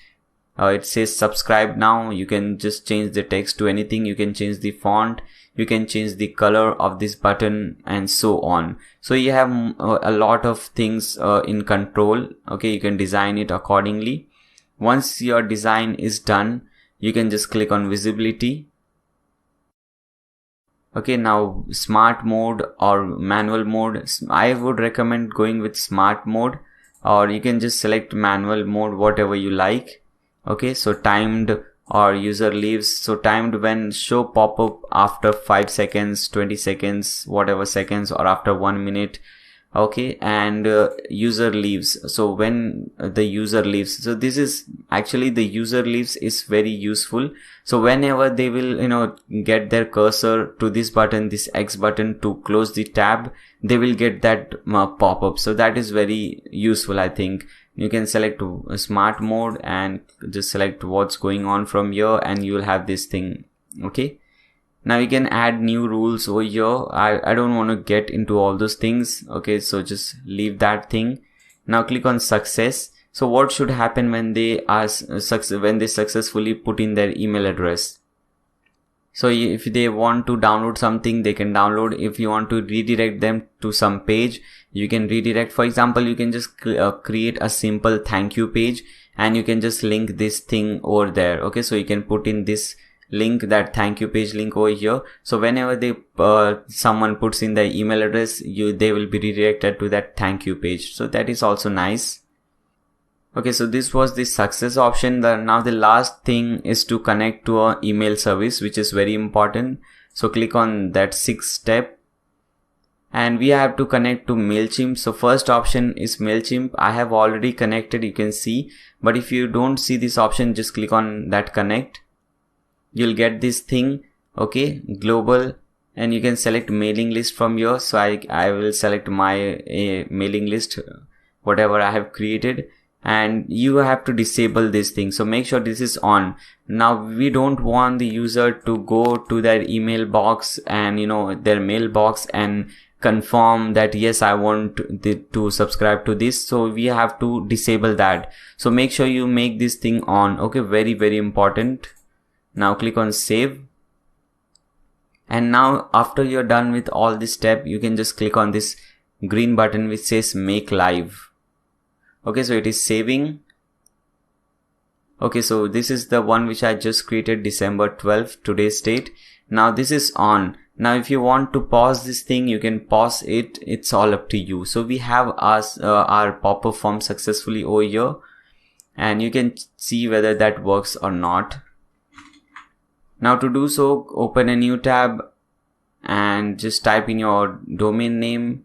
It says subscribe now. You can just change the text to anything. You can change the font. You can change the color of this button and so on. So you have a lot of things in control. Okay, you can design it accordingly. Once your design is done, you can just click on visibility. Okay, now smart mode or manual mode. I would recommend going with smart mode, or you can just select manual mode, whatever you like. Okay, so timed or user leaves. So timed when show pop-up after 5 seconds, 20 seconds, whatever seconds, or after 1 minute. Okay, and user leaves. So when the user leaves, so this is actually the user leaves is very useful. So whenever they will get their cursor to this button, this X button, to close the tab, they will get that pop-up. So that is very useful, I think. You can select a smart mode and just select what's going on from here, and you will have this thing. Okay, now you can add new rules over here. I don't want to get into all those things. Okay, so just leave that thing. Now click on success. So what should happen when they successfully put in their email address? So if they want to download something, they can download. If you want to redirect them to some page, you can redirect. For example, you can just create a simple thank you page and you can just link this thing over there. Okay, so you can put in this link, that thank you page link over here. So whenever they someone puts in the email address, they will be redirected to that thank you page. So that is also nice. Okay, so this was the success option. Now the last thing is to connect to our email service, which is very important. So click on that 6th step and we have to connect to MailChimp. So first option is MailChimp. I have already connected, you can see, but if you don't see this option, just click on that connect. You'll get this thing, okay, global, and you can select mailing list from here. So I will select my mailing list, whatever I have created. And you have to disable this thing. So make sure this is on. Now we don't want the user to go to their email box and their mailbox and confirm that yes, I want to subscribe to this. So we have to disable that. So make sure you make this thing on. Okay, very, very important. Now click on save. And now after you're done with all this step, you can just click on this green button which says make live. Okay, so it is saving. Okay, so this is the one which I just created, December 12th, today's date. Now this is on. Now if you want to pause this thing, you can pause it. It's all up to you. So we have our pop-up form successfully over here. And you can see whether that works or not. Now to do so, open a new tab and just type in your domain name.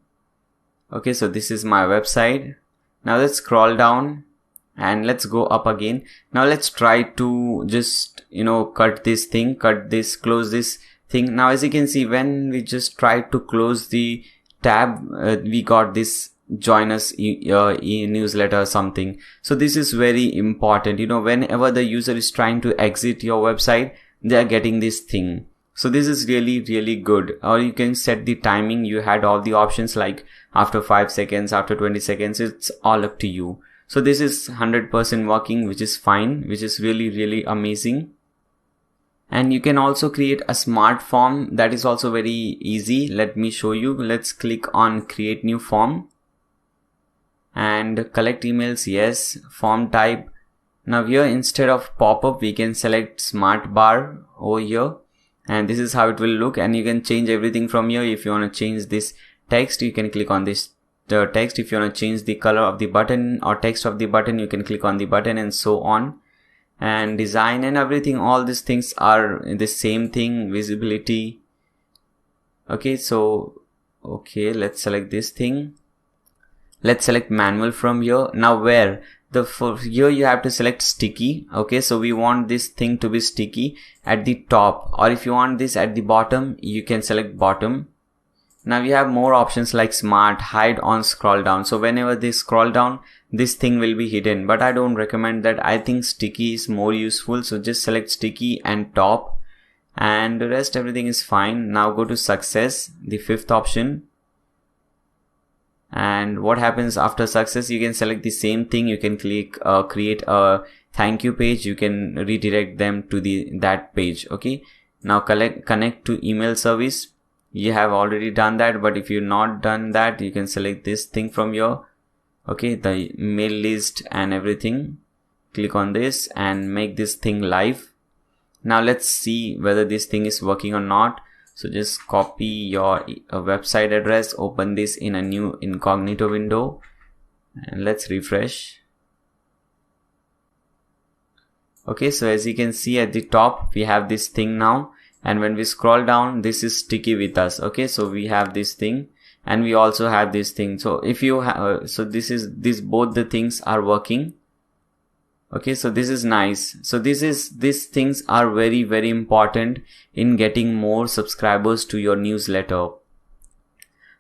Okay, so this is my website. Now let's scroll down and let's go up again. Now let's try to just, cut this thing, close this thing. Now as you can see, when we just try to close the tab, we got this join us e-newsletter or something. So this is very important. Whenever the user is trying to exit your website, they are getting this thing. So this is really, really good. Or you can set the timing. You had all the options like after 5 seconds, after 20 seconds, it's all up to you. So this is 100% working, which is fine, which is really, really amazing. And you can also create a smart form. That is also very easy. Let me show you. Let's click on create new form and collect emails. Yes, form type. Now here instead of pop-up, we can select smart bar over here. And this is how it will look, and you can change everything from here. If you want to change this text, you can click on this text. If you want to change the color of the button or text of the button, you can click on the button and so on. And design and everything, all these things are the same thing, visibility. Okay, so let's select this thing. Let's select manual from here. Now for here you have to select sticky. Okay, so we want this thing to be sticky at the top, or if you want this at the bottom, you can select bottom. Now we have more options like smart, hide on scroll down. So whenever they scroll down, this thing will be hidden, but I don't recommend that. I think sticky is more useful. So just select sticky and top, and the rest everything is fine. Now go to success, the 5th option. And what happens after success, you can select the same thing. You can click create a thank you page. You can redirect them to that page. Okay, now connect to email service. You have already done that, but if you've not done that, you can select this thing from here. Okay, the mail list and everything. Click on this and make this thing live. Now let's see whether this thing is working or not. So just copy your website address, open this in a new incognito window, and let's refresh. Okay, so as you can see at the top, we have this thing now, and when we scroll down, this is sticky with us. Okay, so we have this thing and we also have this thing. So if you have, so both the things are working. Okay, so this is nice. So these things are very, very important in getting more subscribers to your newsletter.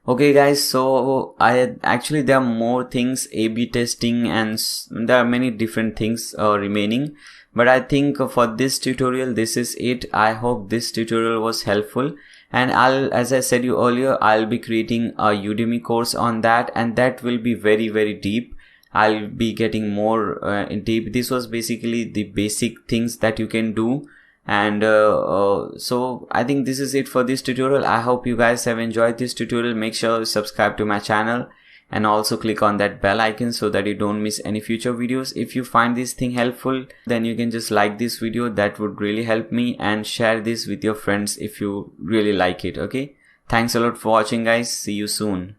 Okay guys, so there are more things, A/B testing, and there are many different things remaining. But I think for this tutorial, this is it. I hope this tutorial was helpful. And as I said you earlier, I'll be creating a Udemy course on that, and that will be very, very deep. I'll be getting more in deep. This was basically the basic things that you can do, And so I think this is it for this tutorial. I hope you guys have enjoyed this tutorial. Make sure you subscribe to my channel and also click on that bell icon so that you don't miss any future videos. If you find this thing helpful, then you can just like this video. That would really help me, and share this with your friends if you really like it. Okay, thanks a lot for watching, guys. See you soon.